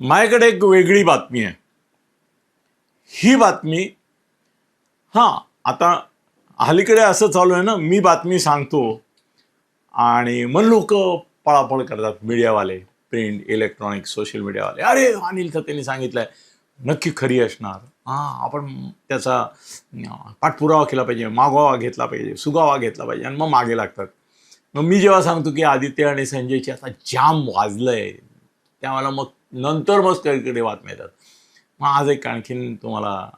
माझ्याकडे एक वेगळी बातमी आहे. ही बातमी आता अलीकडे असं चालू आहे ना, मी बातमी सांगतो आणि मग लोक पळापळ करतात, मीडियावाले, प्रिंट, इलेक्ट्रॉनिक, सोशल मीडियावाले. अरे अनिल त्यांनी सांगितलंय, नक्की खरी असणार. आपण त्याचा पाठपुरावा केला पाहिजे, मागोवा घेतला पाहिजे, सुगावा घेतला पाहिजे, आणि मग मागे लागतात. मग मी जेव्हा सांगतो की आदित्य आणि संजयची आता जाम वाजलंय, त्यावेळेला मग नंतर मग कधीकडे बातम्या येतात. मग आज एक आणखीन तुम्हाला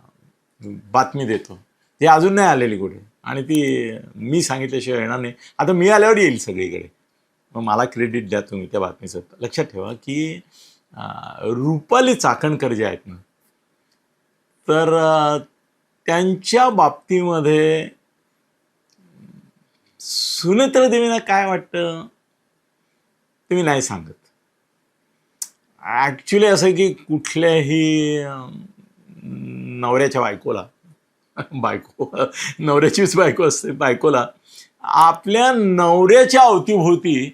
बातमी देतो, ती अजून नाही आलेली कुठे, आणि ती मी सांगितल्याशिवाय येणार नाही. आता मी आल्यावर येईल सगळीकडे. मग मला क्रेडिट द्या तुम्ही त्या बातमीचं. लक्षात ठेवा की रुपाली चाकणकर जे आहेत ना, तर त्यांच्या बाबतीमध्ये सुनेत्र देवींना काय वाटतं ते मी नाही सांगत. ॲक्च्युली असं की कुठल्याही नवऱ्याच्या बायकोला नवऱ्याचीच बायको असते, बायकोला आपल्या नवऱ्याच्या अवतीभोवती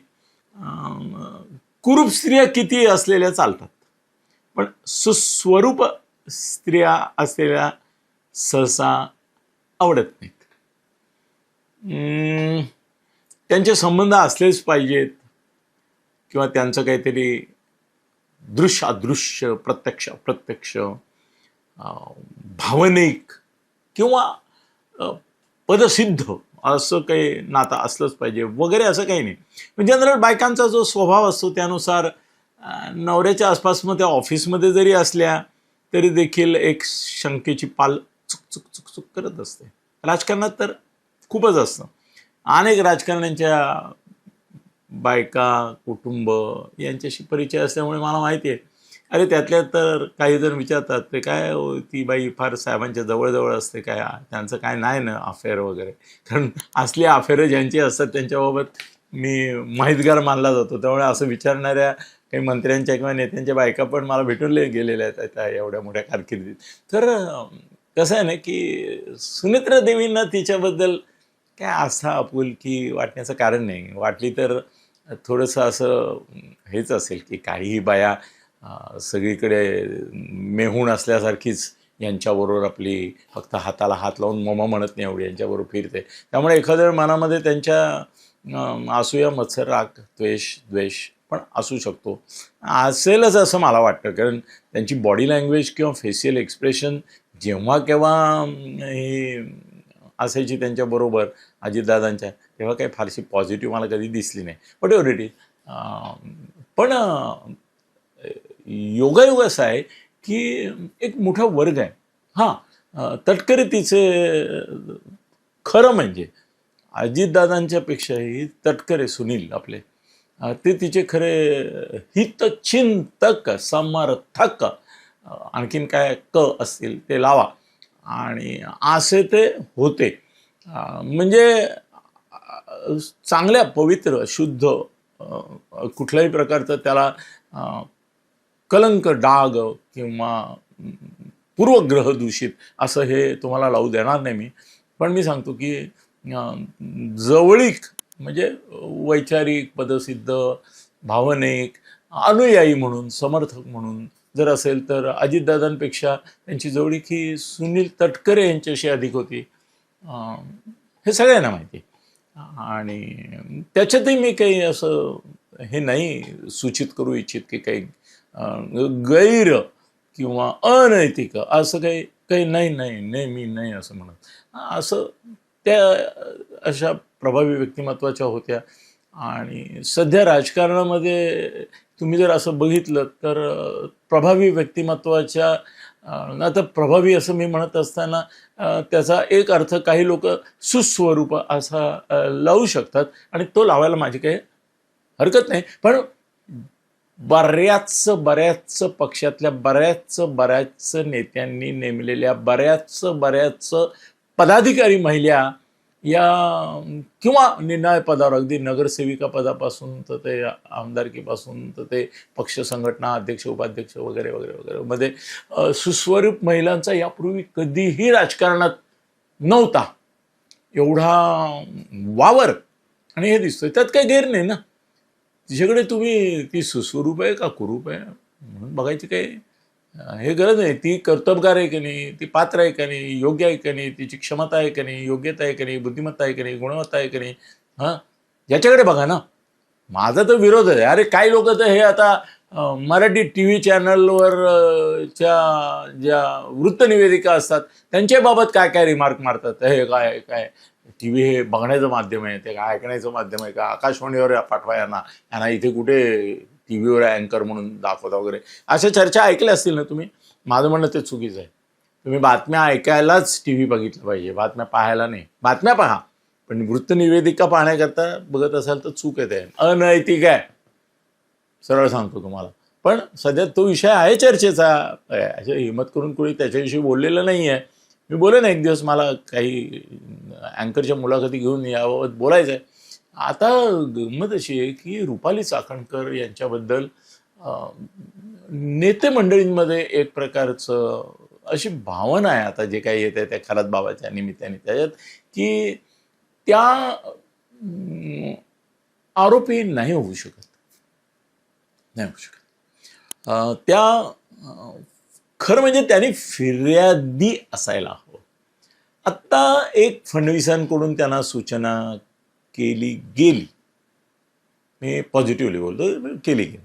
कुरूप स्त्रिया किती असलेल्या चालतात, पण सुस्वरूप स्त्रिया असलेल्या सहसा आवडत नाहीत. त्यांचे संबंध असलेच पाहिजेत, किंवा त्यांचं काहीतरी दृश्य अदृश्य, प्रत्यक्ष अप्रत्यक्ष, भावनिक किंवा पदसिद्ध असं काही नातं असलंच पाहिजे वगैरे, असं काही नाही. जनरल बायकांचा जो स्वभाव असतो त्यानुसार नवऱ्याच्या आसपास, मग त्या ऑफिसमध्ये जरी असल्या तरी देखील एक शंकेची पाल चुक चुक चुक चुक करत असते. राजकारणात तर खूपच असतं. अनेक राजकारण्यांच्या बायका, कुटुंब यांच्याशी परिचय असल्यामुळे मला माहिती आहे. अरे त्यातल्या तर काही जण विचारतात, ते काय ती बाई फार साहेबांच्या जवळजवळ असते काय, त्यांचं काय नाही ना अफेअर वगैरे. कारण असली अफेअर ज्यांची असतात त्यांच्याबाबत मी माहितगार मानला जातो. त्यामुळे असं विचारणाऱ्या काही मंत्र्यांच्या किंवा नेत्यांच्या बायका पण मला भेटून गेलेल्या आहेत एवढ्या मोठ्या कारकिर्दीत. तर कसं आहे ना की सुनेत्र देवींना तिच्याबद्दल काय आस्था, आपुलकी वाटण्याचं कारण नाही. वाटली तर थोडंसं असं हेच असेल की काहीही बाया सगळीकडे मेहूण असल्यासारखीच यांच्याबरोबर आपली फक्त हाताला हात लावून ममा म्हणत नाही एवढी यांच्याबरोबर फिरते. त्यामुळे एखाद्या मनामध्ये त्यांच्या असूया, मत्सर, राग, द्वेष पण असू शकतो, असेलच असं मला वाटतं. कारण त्यांची बॉडी लँग्वेज किंवा फेशियल एक्सप्रेशन जेव्हा केव्हा ही असायची त्यांच्याबरोबर अजितदादांच्या, तेव्हा काही फारशी पॉझिटिव्ह मला कधी दिसली नाही. But ever it is. पण योगायोग असा आहे की एक मोठा वर्ग आहे. तटकरे तिचे खरं म्हणजे अजितदादांच्या पेक्षाही तटकरे सुनील आपले, ते तिचे खरे हितचिंतक, समर्थक, आणखीन काय क असतील ते लावा, आणि असे ते होते. म्हणजे चांगल्या, पवित्र, शुद्ध, कुठल्याही प्रकारचं त्याला कलंक, डाग किंवा पूर्वग्रह दूषित असं हे तुम्हाला लावू देणार नाही मी. पण मी सांगतो की जवळीक म्हणजे वैचारिक, पदसिद्ध, भावनिक, अनुयायी म्हणून, समर्थक म्हणून जर असेल तर अजितदादांपेक्षा त्यांची जवळीक ही सुनील तटकरे यांच्याशी अधिक होती. हे सगळ्यांना माहिती. आणि त्याच्यातही मी काही असं हे नाही सूचित करू इच्छित की काही गैर किंवा अनैतिक असं काही काही नाही मी नाही असं म्हणत. असं त्या अशा प्रभावी व्यक्तिमत्वाच्या होत्या. आणि सध्या राजकारणामध्ये तुम्ही जर असं बघितलं तर प्रभावी व्यक्तिमत्वाच्या, आता प्रभावी असं मी म्हणत असताना त्याचा एक अर्थ काही लोक सुस्वरूप असा लावू शकतात, आणि तो लावायला माझी काही हरकत नाही. पण बऱ्याच पक्षातल्या बऱ्याच नेत्यांनी नेमलेल्या बऱ्याच पदाधिकारी महिला या किंवा निर्णय पदावर, अगदी नगरसेविका पदापासून तर ते आमदारकीपासून तर ते पक्ष संघटना अध्यक्ष, उपाध्यक्ष वगैरे वगैरे वगैरे मध्ये सुस्वरूप महिलांचा यापूर्वी कधीही राजकारणात नव्हता एवढा वावर. आणि हे दिसतोय, त्यात काही गैर नाही ना. तिच्याकडे तुम्ही ती सुस्वरूप आहे का कुरूप आहे म्हणून बघायची काही हे गरज नाही. ती कर्तबगार आहे की नाही, ती पात्र आहे का नाही, योग्य आहे का नाही, तिची क्षमता आहे का नाही, योग्यता आहे का नाही, बुद्धिमत्ता आहे का नाही, गुणवत्ता आहे का नाही, हां, याच्याकडे बघा ना. माझा तर विरोध आहे. अरे काही लोक तर हे आता मराठी टी व्ही चॅनलवर च्या ज्या वृत्तनिवेदिका असतात त्यांच्या बाबत काय काय रिमार्क मारतात. हे काय काय टी व्ही हे बघण्याचं माध्यम आहे, ते काय ऐकण्याचं माध्यम आहे का, आकाशवाणीवर पाठवा यांना, यांना इथे कुठे टी व्हीवर अँकर म्हणून दाखवता वगैरे, अशा चर्चा ऐकल्या असतील ना तुम्ही. माझं म्हणणं ते चुकीचं आहे. तुम्ही बातम्या ऐकायलाच टी व्ही बघितलं पाहिजे, बातम्या पाहायला नाही. बातम्या पहा, पण वृत्तनिवेदिका पाहण्याकरता बघत असाल तर चूक आहे, ते अनैतिक आहे, सरळ सांगतो तुम्हाला. पण सध्या तो विषय आहे चर्चेचा. अशा हिंमत करून कोणी त्याच्याविषयी बोललेलं नाही आहे. मी बोलेन एक दिवस, मला काही अँकरच्या मुलाखती घेऊन याबाबत बोलायचं आहे. आता गंमत अशी आहे की रुपाली चाकणकर यांच्याबद्दल नेते मंडळींमध्ये एक प्रकारचं अशी भावना आहे आता जे काही येत आहे त्या खरात बाबाच्या निमित्ताने त्याच्यात, की त्या आरोपी नाही होऊ शकत, नाही होऊ शकत. त्या खरं म्हणजे त्यांनी फिर्यादी असायला हवं. आत्ता एक फडणवीसांकडून त्यांना सूचना केली गेली, मी पॉझिटिव्हली बोलतो, केली गेली,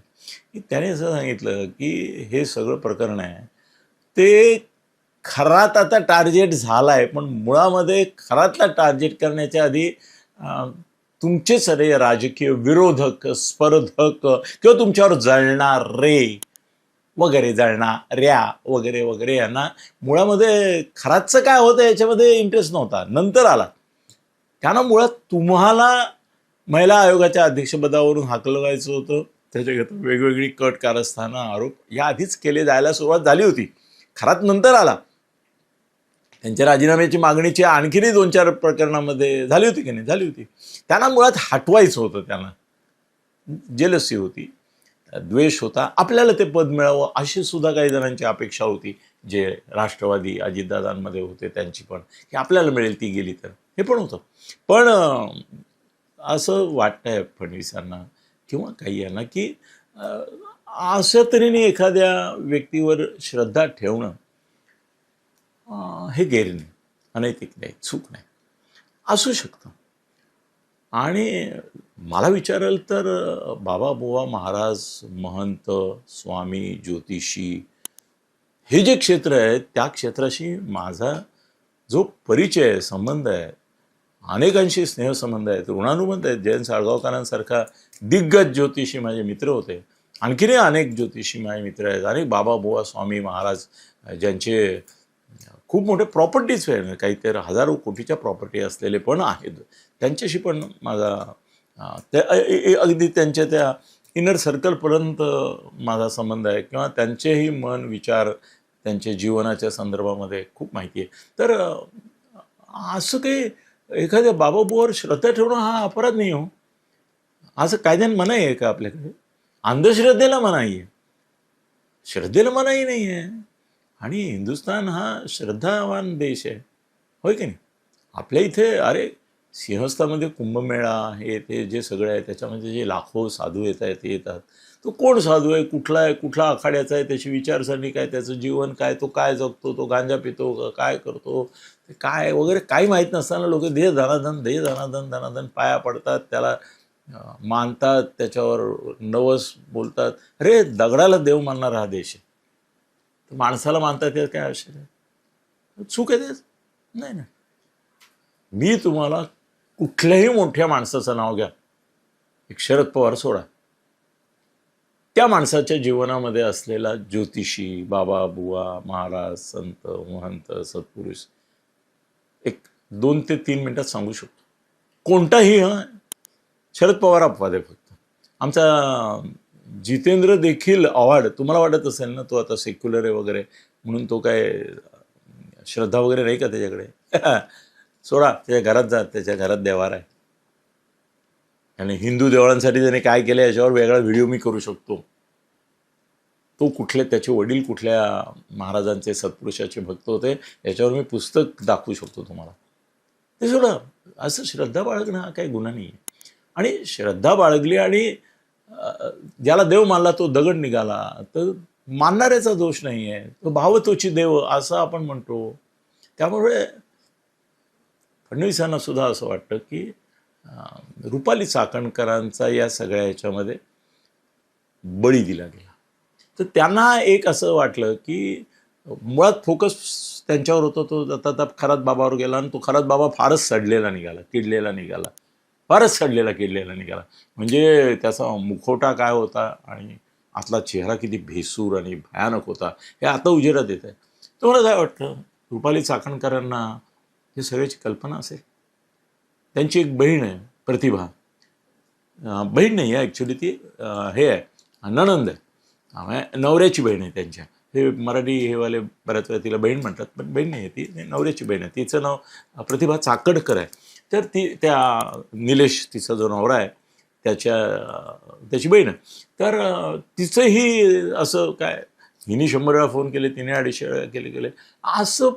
की त्याने असं सांगितलं की हे सगळं प्रकरण आहे ते खरात आता टार्गेट झाला आहे, पण मुळामध्ये खरातला टार्गेट करण्याच्या आधी तुमचे सगळे राजकीय विरोधक, स्पर्धक किंवा तुमच्यावर जळणारे वगैरे, जळणाऱ्या वगैरे वगैरे यांना मुळामध्ये खरातचं काय होतं याच्यामध्ये इंटरेस्ट नव्हता, नंतर आला. त्यांना मुळात तुम्हाला महिला आयोगाच्या अध्यक्षपदावरून हाकलवायचं होतं. त्याच्याकरता वेगवेगळी कट, कारस्थानं, आरोप या आधीच केले जायला सुरुवात झाली होती. खरात नंतर आला. त्यांच्या राजीनाम्याची मागणीची आणखीनही 2-4 प्रकरणामध्ये झाली होती की नाही, झाली होती. त्यांना मुळात हटवायचं होतं. त्यांना जेलसी होती, द्वेष होता, आपल्याला ते पद मिळावं अशी सुद्धा काही जणांची अपेक्षा होती, जे राष्ट्रवादी अजितदादांमध्ये होते त्यांची पण, की आपल्याला मिळेल ती गेली तर, हे पण होतं. पण असं वाटतंय फडणवीसांना किंवा काही यांना की अशा तऱ्हेने एखाद्या व्यक्तीवर श्रद्धा ठेवणं हे गैर नाही, अनैतिक नाही, चूक नाही, असू शकतं. आणि मला विचाराल तर बाबा बुवा महाराज, महंत, स्वामी, ज्योतिषी हे जे क्षेत्र आहे त्या क्षेत्राशी माझा जो परिचय आहे, संबंध आहे, अनेकांशी स्नेहसंबंध आहेत, ऋणानुबंध आहेत. जयंत साळगावकरांसारखा दिग्गज ज्योतिषी माझे मित्र होते, आणखीनही अनेक ज्योतिषी माझे मित्र आहेत, अनेक बाबा बुवा स्वामी महाराज ज्यांचे खूप मोठे प्रॉपर्टीज आहे, काहीतरी हजारो कोटीच्या प्रॉपर्टी असलेले पण आहेत, त्यांच्याशी पण माझा अगदी त्यांच्या त्या इनर सर्कलपर्यंत माझा संबंध आहे, किंवा त्यांचेही मन, विचार, त्यांच्या जीवनाच्या संदर्भामध्ये खूप माहिती आहे. तर असं काही एखाद्या बाबाबुवावर श्रद्धा ठेवणं हा अपराध नाही हो. असं कायद्याने मनाई आहे का आपल्याकडे? अंधश्रद्धेला मनाई आहे, श्रद्धेला मनाई नाही आहे. आणि हिंदुस्थान हा श्रद्धावान देश आहे, होय की नाही? आपल्या इथे अरे सिंहस्थामध्ये कुंभमेळा हे ते जे सगळं आहे त्याच्यामध्ये जे लाखो साधू येत आहेत, ते येतात. तो कोण साधू आहे, कुठला आहे, कुठला आखाड्याचा आहे, त्याची विचारसरणी काय, त्याचं जीवन काय, तो काय जगतो, तो गांजा पितो, काय करतो, ते काय वगैरे काही माहीत नसताना लोक दे धनाधन, दे धनाधन, धनाधन पाया पडतात, त्याला मानतात, त्याच्यावर नवस बोलतात. अरे दगडाला देव मानणारा हा देश आहे, तर माणसाला मानतात यात काय आवश्यक आहे? चूक आहे तेच नाही ना. मी तुम्हाला कुठल्याही मोठ्या माणसाचं नाव घ्या, एक शरद पवार सोडा, त्या माणसाच्या जीवनामध्ये असलेला ज्योतिषी, बाबा बुवा महाराज, संत, महंत, सत्पुरुष एक 2 ते 3 मिनिटात सांगू शकतो. कोणताही. शरद पवार अपवाद आहे फक्त. आमचा जितेंद्र देखील अवॉर्ड, तुम्हाला वाटत असेल ना तो आता सेक्युलर आहे वगैरे म्हणून तो काय श्रद्धा वगैरे नाही का त्याच्याकडे? सोडा, त्याच्या घरात जा, त्याच्या घरात देवार आहे. आणि हिंदू देवळांसाठी त्याने काय केलं याच्यावर वेगळा व्हिडिओ मी करू शकतो. तो कुठले, त्याचे वडील कुठल्या महाराजांचे, सत्पुरुषाचे भक्त होते याच्यावर मी पुस्तक दाखवू शकतो तुम्हाला. ते सोडा, असं श्रद्धा बाळगणं हा काही गुन्हा नाही आहे. आणि श्रद्धा बाळगली आणि ज्याला देव मानला तो दगड निघाला, तर मानणाऱ्याचा दोष नाही आहे, तो भाव तोची देव असं आपण म्हणतो. त्यामुळे फडणवीसांना सुद्धा असं वाटतं की रुपाली चाकणकरांचा या सगळ्या ह्याच्यामध्ये बळी दिला गेला. तर त्यांना एक असं वाटलं की मुळात फोकस त्यांच्यावर होतं, तो आता खरात बाबावर गेला आणि तो खरात बाबा फारच सडलेला निघाला, किडलेला निघाला, फारच सडलेला किडलेला निघाला. म्हणजे त्याचा मुखवटा काय होता आणि आतला चेहरा किती भेसूर आणि भयानक होता हे आता उजेडात येत आहे. तुम्हाला काय वाटतं, रुपाली चाकणकरांना हे सगळ्याची कल्पना असेल? त्यांची एक बहीण आहे प्रतिभा, बहीण नाही आहे ॲक्च्युली, ती हे आहे, नणंद आहे, नवऱ्याची बहीण आहे त्यांच्या. हे मराठी हेवाले बऱ्याच वेळा तिला बहीण म्हणतात, पण बहीण नाही आहे ती, नवऱ्याची बहीण आहे. तिचं नाव प्रतिभा चाकणकर आहे. तर ती त्या निलेश तिचा जो नवरा आहे त्याची बहीण आहे. तर तिचंही असं काय, हिने 100 वेळा फोन केले, तिने 250 वेळा केले असं.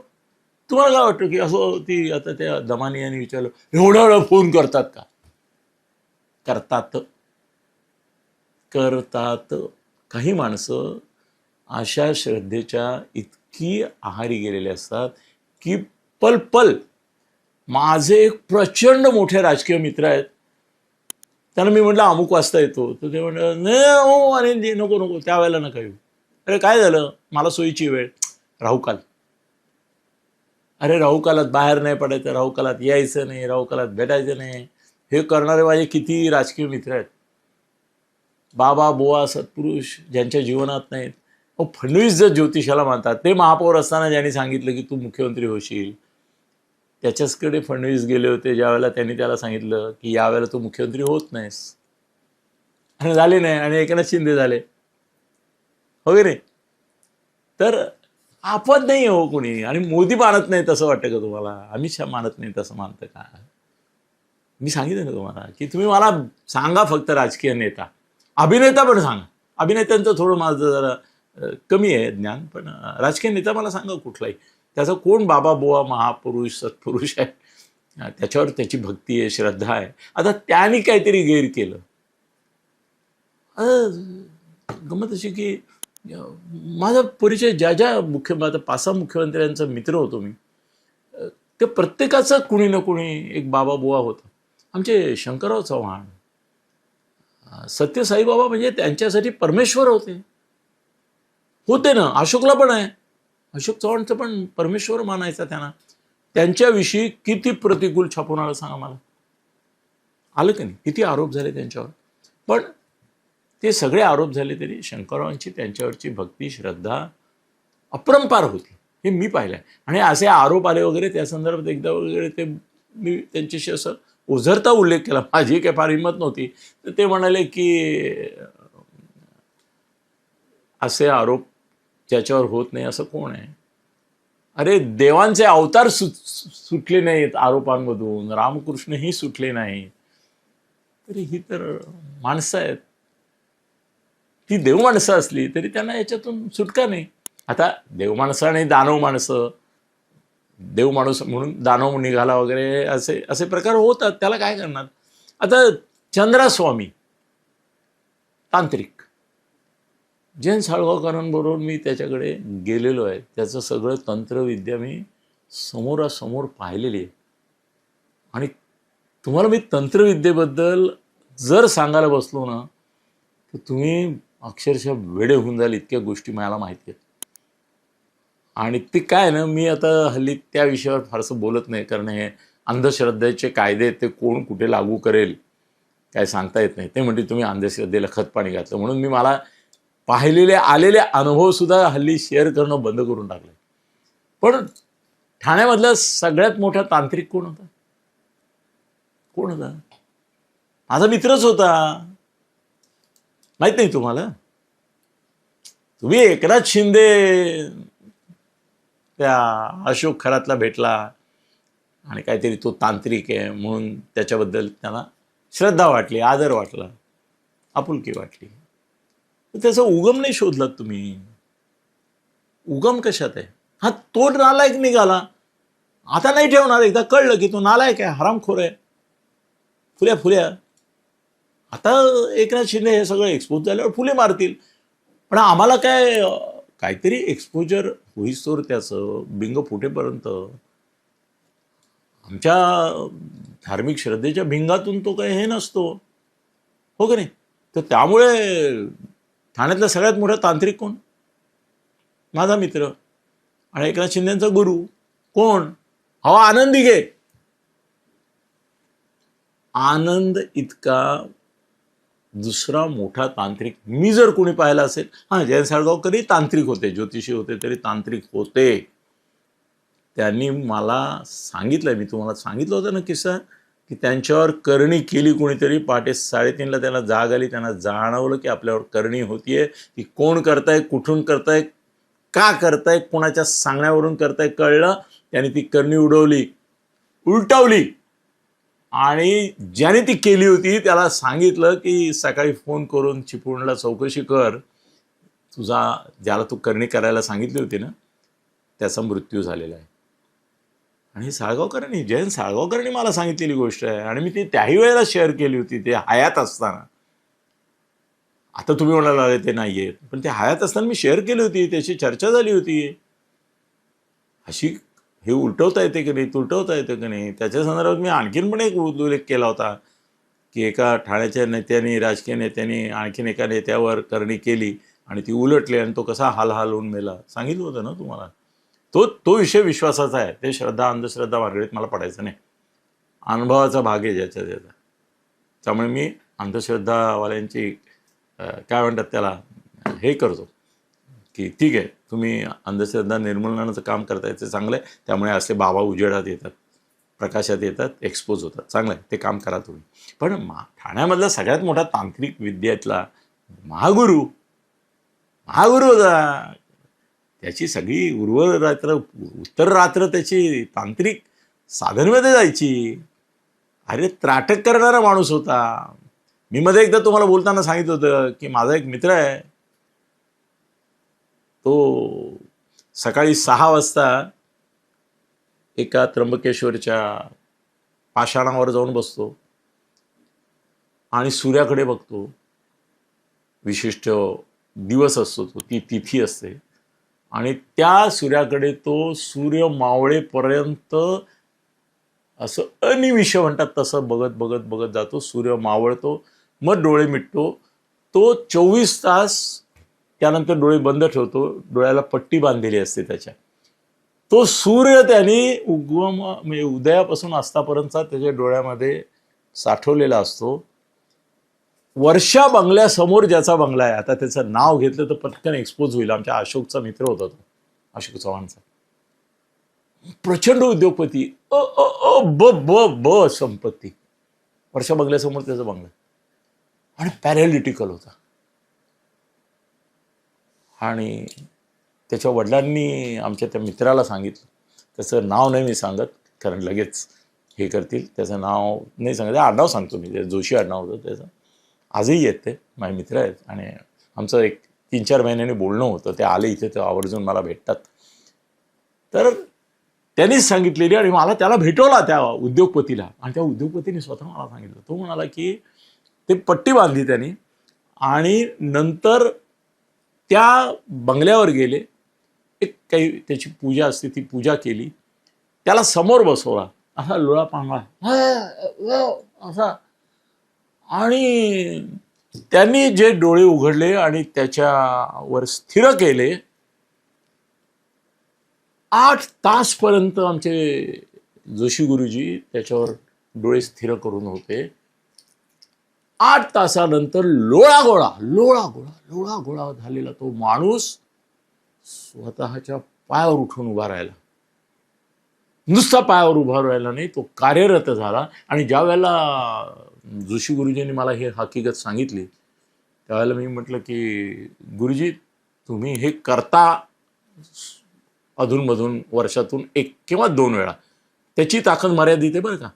तुम्हाला काय वाटतं की असं ती आता त्या दमानी यांनी विचारलं, एवढा वेळा फोन करतात का? करतात. काही माणसं अशा श्रद्धेच्या इतकी आहारी गेलेले असतात की पल माझे एक प्रचंड मोठे राजकीय मित्र आहेत, त्यांना मी म्हटलं अमुक वाजता येतो, तर ते म्हटलं नाही हो आणि नको त्यावेळेला नका येऊ. अरे काय झालं, मला सोयीची वेळ, राहुकाल. अरे राहुकालात बाहेर नाही पडायचं, राहुकालात यायचं नाही, राहुकालात भेटायचं नाही. हे करणारे माझे किती राजकीय मित्र आहेत, बाबा बुवा सत्पुरुष ज्यांच्या जीवनात नाहीत. फडणवीस जर ज्योतिषाला मानतात, ते महापौर असताना ज्यांनी सांगितलं की तू मुख्यमंत्री होशील, त्याच्याचकडे फडणवीस गेले होते ज्यावेळेला त्यांनी त्याला सांगितलं की यावेळेला तू मुख्यमंत्री होत नाहीस, आणि झाले नाही, आणि एकनाथ शिंदे झाले, हो की नाही? तर आपत नाही हो कोणी. आणि मोदी मानत नाही तसं वाटतं का तुम्हाला? अमित शहा मानत नाही तसं मानतं का? मी सांगितलं ना तुम्हाला की तुम्ही मला सांगा फक्त राजकीय नेता, अभिनेता पण सांगा. अभिनेत्यांचं थोडं माझं जरा कमी आहे ज्ञान, पण राजकीय नेता मला सांगा कुठलाही, त्याचा कोण बाबा बुवा महापुरुष सत्पुरुष आहे, त्याच्यावर त्याची भक्ती आहे, श्रद्धा आहे. आता त्यांनी काहीतरी गैर केलं. गमत अशी की माझा परिचय ज्या आता 5-6 मुख्यमंत्र्यांचा मित्र होतो मी, ते प्रत्येकाचा कुणी ना कुणी एक बाबा बुवा होता. आमचे शंकरराव चव्हाण, सत्यसाई बाबा म्हणजे त्यांच्यासाठी परमेश्वर होते ना. अशोकला पण आहे, अशोक चव्हाणचं पण परमेश्वर मानायचा त्यांना. त्यांच्याविषयी किती प्रतिकूल छापून आलं सांगा मला, आलं की नाही? किती आरोप झाले त्यांच्यावर, पण ते सगळे आरोप झाले तरी शंकररावांची त्यांच्यावरची भक्ती श्रद्धा अपरंपार होती, हे मी पाहिलं आहे. आणि असे आरोप आले वगैरे त्या संदर्भात एकदा वगैरे ते मी त्यांच्याशी असं उझरता उल्लेख केला, माझी काही फार हिंमत नव्हती. तर ते म्हणाले की असे आरोप ज्याच्यावर होत नाही असं कोण आहे? अरे देवांचे अवतार सुटले नाहीत आरोपांमधून, रामकृष्णही सुटले नाही, तरी ही तर माणसं आहेत. ती देव माणसं असली तरी त्यांना याच्यातून सुटका नाही. आता देव माणसं आणि दानव माणसं, देव माणूस म्हणून दानव निघाला वगैरे असे प्रकार होतात, त्याला काय करणार? आता चंद्रास्वामी तांत्रिक, जैन साळगावकरांबरोबर मी त्याच्याकडे गेलेलो आहे, त्याचं सगळं तंत्रविद्या मी समोरासमोर पाहिलेली आहे. आणि तुम्हाला मी तंत्रविद्येबद्दल जर सांगायला बसलो ना, तर तुम्ही अक्षरशः वेडे होऊन जाल, इतक्या गोष्टी मला माहिती आहेत. आणि ते काय ना, मी आता हल्ली त्या विषयावर फारसं बोलत नाही, कारण हे अंधश्रद्धेचे कायदे ते कोण कुठे लागू करेल काय सांगता येत नाही. ते म्हणते तुम्ही अंधश्रद्धेला खतपाणी घातलं, म्हणून मी मला पाहिलेले आलेले अनुभव सुद्धा हल्ली शेअर करणं बंद करून टाकलं. पण ठाण्यामधला सगळ्यात मोठा तांत्रिक कोण होता? माझा मित्रच होता, माहित नाही तुम्हाला? तुम्ही एकनाथ शिंदे त्या अशोक खरातला भेटला आणि काहीतरी तो तांत्रिक आहे म्हणून त्याच्याबद्दल त्याला श्रद्धा वाटली, आदर वाटला, आपुलकी वाटली. त्याचा उगम नाही शोधलात तुम्ही. उगम कशात आहे? हा तो नालायक निघाला, आता नाही ठेवणार. एकदा कळलं की तो नालायक आहे, हरामखोर आहे, फुल्या आता एकनाथ शिंदे हे सगळं एक्सपोज झाल्यावर फुले मारतील, पण आम्हाला काय काहीतरी एक्सपोजर होईस्तोवर त्याचं बिंग फुटेपर्यंत आमच्या धार्मिक श्रद्धेच्या भिंगातून तो काही हे नसतो, हो की नाही? तर त्यामुळे ठाण्यातला सगळ्यात मोठा तांत्रिक कोण? माझा मित्र आणि एकनाथ शिंदेचा गुरु कोण? हवा आनंद दिघे. आनंद इतका दुसरा मोठा तांत्रिक मी जर कोणी पाहिला असेल, हां, जयंत साळगावकरही तांत्रिक होते, ज्योतिषी होते, तरी तांत्रिक होते. त्यांनी मला सांगितलं, मी तुम्हाला सांगितलं होतं ना किस्सा, की त्यांच्यावर करणी केली कोणीतरी. पहाटे 3:30ला त्यांना जाग आली, त्यांना जाणवलं की आपल्यावर करणी होतीये. ती कोण करताय, कुठून करताय, का करताय, कोणाच्या सांगण्यावरून करताय कळलं. त्यांनी ती करणी उलटवली आणि ज्याने ती केली होती त्याला सांगितलं की सकाळी फोन करून चिपळूणला चौकशी कर, तुझा ज्याला तू करणी करायला सांगितली होती ना त्याचा मृत्यू झालेला आहे. आणि साळगावकरांनी, जयंत साळगावकरांनी मला सांगितलेली गोष्ट आहे आणि मी ती त्याही वेळेला शेअर केली होती, ते हयात असताना. आता तुम्ही म्हणाला ते नाहीये, पण ते हयात असताना मी शेअर केली होती, त्याची चर्चा झाली होती. अशी हे उलटवता येते की नाही, तुलटवता येतं की नाही, त्याच्या संदर्भात मी आणखीन पण एक उल्लेख केला होता की एका ठाण्याच्या नेत्याने, राजकीय नेत्याने आणखीन एका नेत्यावर करणी केली आणि ती उलटली आणि तो कसा हाल होऊन मेला, सांगितलं होतं ना तुम्हाला. तो विषय विश्वासाचा आहे, ते श्रद्धा अंधश्रद्धा मार्गडीत मला पडायचं नाही, अनुभवाचा भाग आहे ज्याच्या त्याचा. त्यामुळे मी अंधश्रद्धावाल्यांची काय म्हणतात त्याला हे करतो की ठीक आहे, तुम्ही अंधश्रद्धा निर्मूलनाचं काम करताय ते चांगलं आहे. त्यामुळे असे बाबा उजेडात येतात, प्रकाशात येतात, एक्सपोज होतात, चांगलं आहे, ते काम करा तुम्ही. पण ठाण्यामधला सगळ्यात मोठा तांत्रिक विद्यातला महागुरू होता. त्याची सगळी उत्तर रात्र त्याची तांत्रिक साधनमध्ये जायची. अरे त्राटक करणारा माणूस होता. मी मध्ये एकदा तुम्हाला बोलताना सांगितलं होतं की माझा एक मित्र आहे, तो सकाळी 6 वाजता एका त्र्यंबकेश्वरच्या पाषाणावर जाऊन बसतो आणि सूर्याकडे बघतो. विशिष्ट दिवस असतो तो, ती तिथी असते आणि त्या सूर्याकडे तो सूर्य मावळेपर्यंत असं अनिमिष म्हणतात तसं बघत जातो. सूर्य मावळतो, मग डोळे मिटतो. तो 24 तास त्यानंतर डोळे बंद ठेवतो, डोळ्याला पट्टी बांधलेली असते त्याच्या. तो सूर्य त्यांनी म्हणजे उदयापासून अस्तापर्यंतचा त्याच्या डोळ्यामध्ये साठवलेला असतो. वर्षा बंगल्यासमोर ज्याचा बंगला आहे, आता त्याचं नाव घेतलं तर पटकन एक्सपोज होईल, आमच्या अशोकचा मित्र होता तो, अशोक चव्हाणचा, प्रचंड उद्योगपती, संपत्ती. वर्षा बंगल्यासमोर त्याचा बंगला आणि पॅरालिटिकल होता. आणि त्याच्या वडिलांनी आमच्या त्या मित्राला सांगितलं, त्याचं नाव नाही मी सांगत कारण लगेच हे करतील, त्याचं नाव नाही सांगत, आडनाव सांगतो मी, जोशी आडनाव होतं त्याचं. आजही येत ते माझे मित्र आहेत आणि आमचं एक 3-4 महिन्यांनी बोलणं होतं. ते आले इथे तर आवर्जून मला भेटतात. तर त्यांनीच सांगितलेली आणि मला त्याला भेटवला त्या उद्योगपतीला आणि त्या उद्योगपतीने स्वतः मला सांगितलं. तो म्हणाला की ते पट्टी बांधली त्यांनी आणि नंतर त्या बंगल्यावर गेले, एक काही त्याची पूजा असते ती पूजा केली, त्याला समोर बसवला, असा लोळा पांगळा असा, आणि त्यांनी जे डोळे उघडले आणि त्याच्यावर स्थिर केले. 8 तासपर्यंत आमचे जोशी गुरुजी त्याच्यावर डोळे स्थिर करून होते. 8 तासानंतर लोळागोळा झालेला तो माणूस स्वतःच्या पायावर उठून उभा राहिला. नुसता पायावर उभा राहिला नाही, तो कार्यरत झाला. आणि ज्या वेळेला जोशी गुरुजींनी मला हे हकीकत सांगितली त्यावेळेला मी म्हटलं की गुरुजी तुम्ही हे करता अधूनमधून वर्षातून 1 किंवा 2 वेळा, त्याची ताकद मर्यादित आहे बरं का.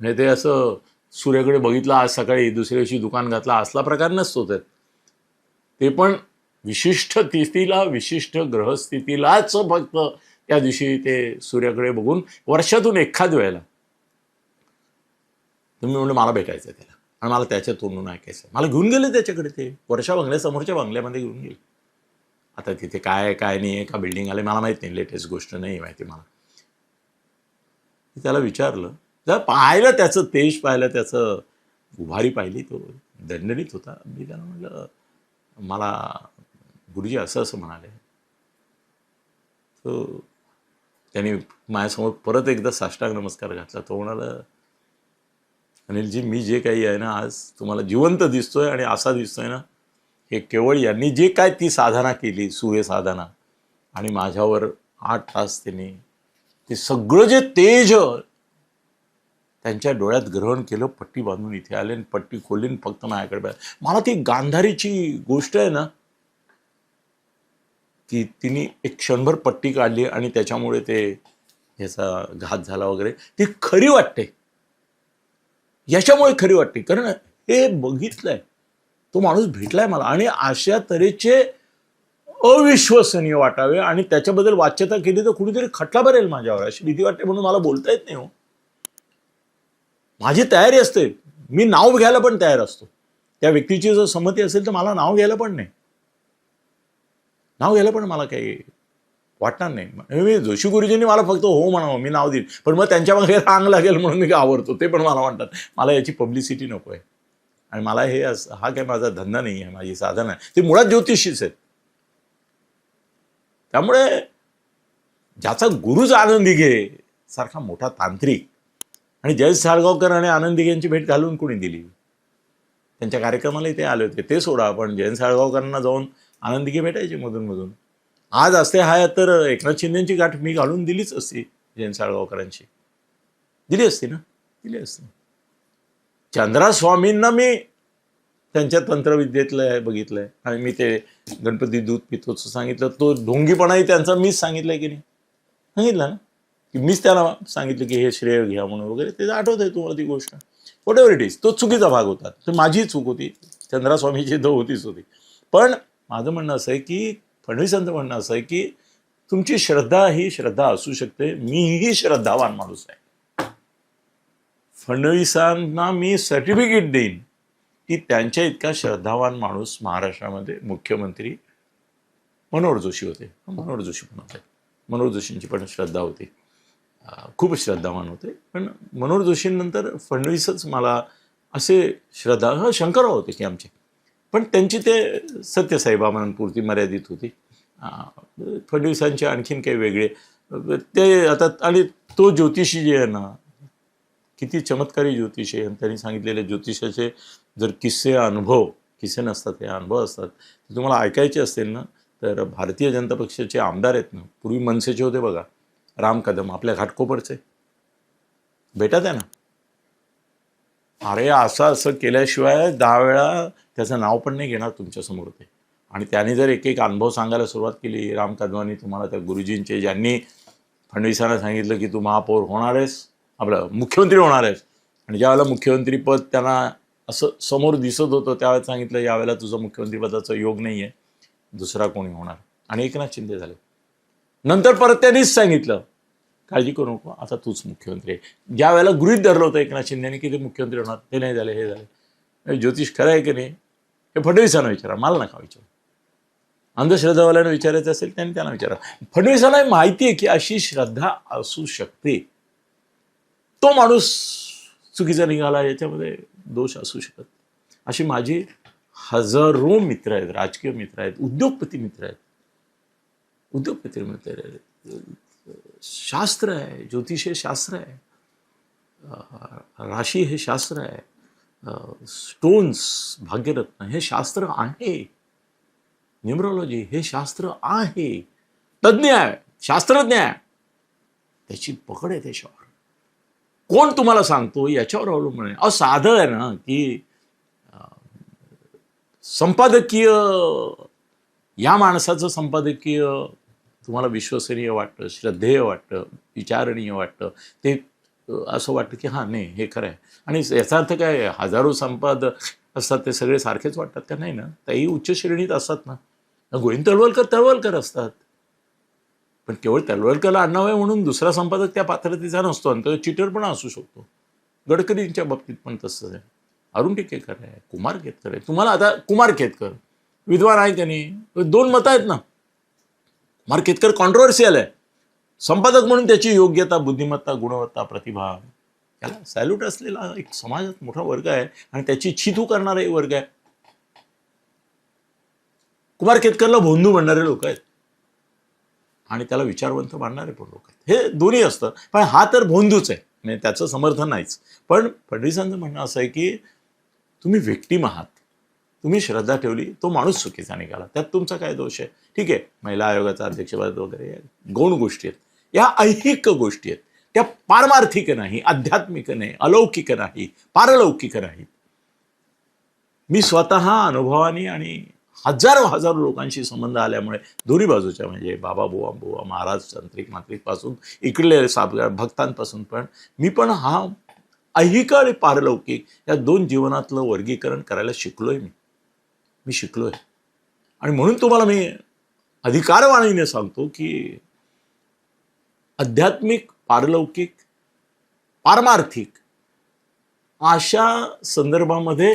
नाही ते असं सूर्याकडे बघितलं आज सकाळी दुसऱ्या दिवशी दुकान घातला असला प्रकार नसतो. ते पण विशिष्ट तिथीला, विशिष्ट ग्रहस्थितीलाच फक्त त्या दिवशी ते सूर्याकडे बघून वर्षातून एखाद वेळेला. तुम्ही म्हणलं मला भेटायचं आहे त्याला. आणि मला त्याच्या तोंडून ऐकायचं. मला घेऊन गेले त्याच्याकडे, ते वर्षा बंगल्यासमोरच्या बंगल्यामध्ये घेऊन गेले. आता तिथे काय काय नाही आहे, का बिल्डिंग आले मला माहीत नाही, लेटेस्ट गोष्ट नाही माहिती मला. त्याला विचारलं, जर पाहिलं त्याचं तेज, पाहिलं त्याचं उभारी पाहिली, तो दणदणीत होता. मी त्याला म्हटलं, मला गुरुजी असं असं म्हणाले. तो त्यांनी माझ्यासमोर परत एकदा साष्टांग नमस्कार घातला. तो म्हणाला, अनिलजी, मी जे काही आहे ना आज तुम्हाला जिवंत दिसतोय आणि असा दिसतोय ना, हे केवळ यांनी जे काय ती साधना केली, सूर्य साधना, आणि माझ्यावर 8 तास त्यांनी ते सगळं जे तेज त्यांच्या डोळ्यात ग्रहण केलं, पट्टी बांधून इथे आले आणि पट्टी खोलली, फक्त माझ्याकडे मला ती गांधारीची गोष्ट आहे ना, की तिने एक क्षणभर पट्टी काढली आणि त्याच्यामुळे ते ह्याचा घात झाला वगैरे, ती खरी वाटते. याच्यामुळे खरी वाटते, कारण हे बघितलंय, तो माणूस भेटलाय मला, आणि अशा तऱ्हेचे अविश्वसनीय वाटावे आणि त्याच्याबद्दल वाच्यता केली तर कुणीतरी खटला भरेल माझ्यावर, अशी भीती वाटते. म्हणून मला बोलता येत नाही हो. माझी तयारी असते, मी नाव घ्यायला पण तयार असतो. त्या व्यक्तीची जर संमती असेल तर मला नाव घ्यायला पण नाही, नाव घ्यायला पण मला काही वाटणार नाही. मी जोशी गुरुजींनी मला फक्त हो म्हणावं, मी नाव देईन, पण मग त्यांच्या मागे रांग लागेल म्हणून मी आवडतो, ते पण मला म्हणतात. मला याची पब्लिसिटी नको आहे, आणि मला हे हा काही माझा धंदा नाही आहे, माझी साधना आहे, ती मुळात ज्योतिषीच आहेत. त्यामुळे ज्याचा गुरुच आनंद दिघे सारखा मोठा तांत्रिक, आणि जयंत साळगावकर आणि आनंद दिघे यांची भेट घालून कोणी दिली? त्यांच्या कार्यक्रमालाही ते आले होते. ते सोडा, पण जयंत साळगावकरांना जाऊन आनंद दिघे भेटायचे मधून मधून. आज असते हाय तर एकनाथ शिंदेची गाठ मी घालून दिलीच असती, जयंत साळगावकरांची दिली असती ना, दिली असती. चंद्रास्वामींना मी त्यांच्या तंत्रविद्येतलं बघितलंय, आणि मी ते गणपती दूध पितोचं सांगितलं, तो ढोंगीपणाही त्यांचा मीच सांगितलंय की नाही, सांगितलं ना, की मीच त्याला सांगितलं की हे श्रेय घ्या म्हणून वगैरे. ते आठवत आहे तुम्हाला ती गोष्ट, वॉट एव्हर इट इज. तो चुकीचा भाग होता, तर माझी चूक होती, चंद्रास्वामीची तो होतीच होती. पण माझं म्हणणं असं आहे की, फडणवीसांचं म्हणणं असं आहे की, तुमची श्रद्धा ही श्रद्धा असू शकते, मीही श्रद्धावान माणूस आहे. फडणवीसांना मी सर्टिफिकेट देईन की त्यांच्या इतका श्रद्धावान माणूस महाराष्ट्रामध्ये मुख्यमंत्री मनोहर जोशी होते. मनोहर जोशी पण होते, मनोहर जोशींची पण श्रद्धा होती, खूप श्रद्धावान होते. पण मनोहर जोशींनंतर फडणवीसच मला असे श्रद्धा, शंकरराव होते की आमचे, पण त्यांची ते सत्यसाईबाबांपुरती मर्यादित होती. फडणवीसांचे आणखीन काही वेगळे ते आता. आणि तो ज्योतिषी जे आहे ना, किती चमत्कारी ज्योतिषी आहे. त्यांनी सांगितलेले ज्योतिषाचे जर किस्से नसतात, हे अनुभव असतात, ते तुम्हाला ऐकायचे असतील ना, तर भारतीय जनता पक्षाचे आमदार आहेत ना, पूर्वी मनसेचे होते बघा, राम कदम, आपल्या घाटकोपरचे, भेटत आहे ना. अरे असं केल्याशिवाय 10 वेळा त्याचं नाव पण नाही घेणार तुमच्यासमोर ते. आणि त्याने जर एक एक अनुभव सांगायला सुरुवात केली, राम कदमांनी तुम्हाला त्या गुरुजींचे, ज्यांनी फडणवीसांना सांगितलं की तू महापौर होणार आहेस, आपलं मुख्यमंत्री होणार आहेस, आणि ज्यावेळेला मुख्यमंत्रीपद त्यांना असं समोर दिसत होतं, त्यावेळेला सांगितलं यावेळेला तुझं मुख्यमंत्रीपदाचा योग नाही आहे, दुसरा कोणी होणार, आणि एकनाथ शिंदे झाले. नंतर परत त्यांनीच सांगितलं काळजी करू नको, आता तूच मुख्यमंत्री आहे. ज्या वेळेला गृहीत धरलं होतं एकनाथ शिंदेने की ते मुख्यमंत्री होणार, ते नाही झाले, हे झाले. ज्योतिष खरं आहे की नाही हे फडणवीसांना विचारा, मला नका विचारा. अंधश्रद्धावाल्यानं विचारायचं असेल त्यांनी त्यांना विचारा. फडणवीसांना माहिती आहे की अशी श्रद्धा असू शकते, तो माणूस चुकीचा निघाला, याच्यामध्ये दोष असू शकत. अशी माझी हजारो मित्र आहेत, राजकीय मित्र आहेत, उद्योगपती मित्र आहेत, उद्योगपती मित्र आहेत. शास्त्र आहे, ज्योतिष हे शास्त्र आहे, राशी हे शास्त्र आहे, स्टोन्स, भाग्यरत्न हे शास्त्र आहे, न्यूमरोलॉजी हे शास्त्र आहे, तज्ज्ञ आहे, शास्त्रज्ञ आहे, त्याची पकड आहे त्याच्यावर. कोण तुम्हाला सांगतो याच्यावर अवलंबून आहे. साधं आहे ना की संपादकीय, या माणसाचं संपादकीय तुम्हाला विश्वसनीय वाटतं, श्रद्धेय वाटतं, विचारणीय वाटतं, ते असं वाटतं की हां नाही हे खरं आहे. आणि याचा अर्थ काय, हजारो संपादक असतात ते सगळे सारखेच वाटतात का? नाही ना, त्याही उच्च श्रेणीत असतात ना. गोविंद तळवलकर असतात, पण केवळ तळवलकरला आडनाव म्हणून दुसरा संपादक त्या पात्रतेचा नसतो, आणि तो चिटर पण असू शकतो. गडकरींच्या बाबतीत पण तसंच आहे. अरुण टिकेकर आहे, कुमार केतकर आहे. तुम्हाला आता कुमार केतकर विद्वान आहे का नाही? 2 मतं आहेत ना. कुमार केतकर कॉन्ट्रोवर्सियल आहे. संपादक म्हणून त्याची योग्यता, बुद्धिमत्ता, गुणवत्ता, प्रतिभा त्याला सॅल्यूट असलेला एक समाजात मोठा वर्ग आहे आणि त्याची छितू करणारा एक वर्ग आहे. कुमार केतकरला भोंदू म्हणणारे लोक आहेत आणि त्याला विचारवंत मानणारे पण लोक आहेत. हे दोन्ही असतं, पण हा तर भोंदूच आहे, म्हणजे त्याचं समर्थन नाहीच. पण फडणवीसांचं म्हणणं असं आहे की तुम्ही व्हिक्टीम आहात, तुम्ही श्रद्धा ठेवली, तो माणूस चुकीचा निघाला, त्यात तुमचा काय दोष आहे? ठीक आहे, महिला आयोगाचा अध्यक्षपद वगैरे गौण गोष्टी आहेत, या ऐहिक गोष्टी आहेत, त्या पारमार्थिक नाही, आध्यात्मिक नाही, अलौकिक नाही, पारलौकिक नाहीत. मी स्वतः अनुभवाने आणि हजारो लोकांशी संबंध आल्यामुळे दोन्ही बाजूच्या, म्हणजे बाबा बुवा महाराज तांत्रिक मात्रिक पासून इकडले भक्तांपासून, पण मी पण हा ऐहिक आणि पारलौकिक या 2 जीवनातलं वर्गीकरण करायला शिकलोय. मी शिकलोय आणि म्हणून तुम्हाला मी अधिकारवाणीने सांगतो की आध्यात्मिक, पारलौकिक, पारमार्थिक अशा संदर्भामध्ये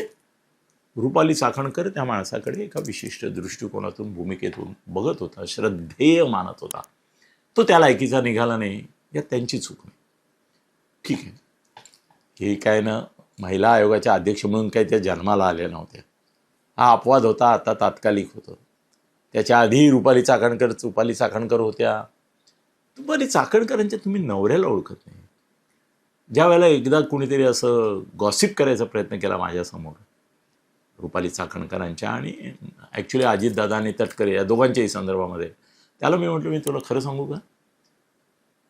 रुपाली चाकणकर त्या माणसाकडे एका विशिष्ट दृष्टिकोनातून, भूमिकेतून बघत होता, श्रद्धेय मानत होता. तो त्या लायकीचा निघाला नाही, यात त्यांची चूक नाही. ठीक आहे, हे काय ना, महिला आयोगाच्या अध्यक्ष म्हणून काही त्या जन्माला आल्या नव्हत्या. हा अपवाद होता, आता तात्कालिक होतो. त्याच्या आधी रुपाली चाकणकर होत्या. रुपाली चाकणकरांच्या तुम्ही नवऱ्याला ओळखत नाही. ज्या वेळेला एकदा कुणीतरी असं गॉसिप करायचा प्रयत्न केला माझ्यासमोर रुपाली चाकणकरांच्या आणि ॲक्च्युली अजितदादा आणि तटकरे या दोघांच्याही संदर्भामध्ये, त्याला मी म्हटलं, मी तुला खरं सांगू का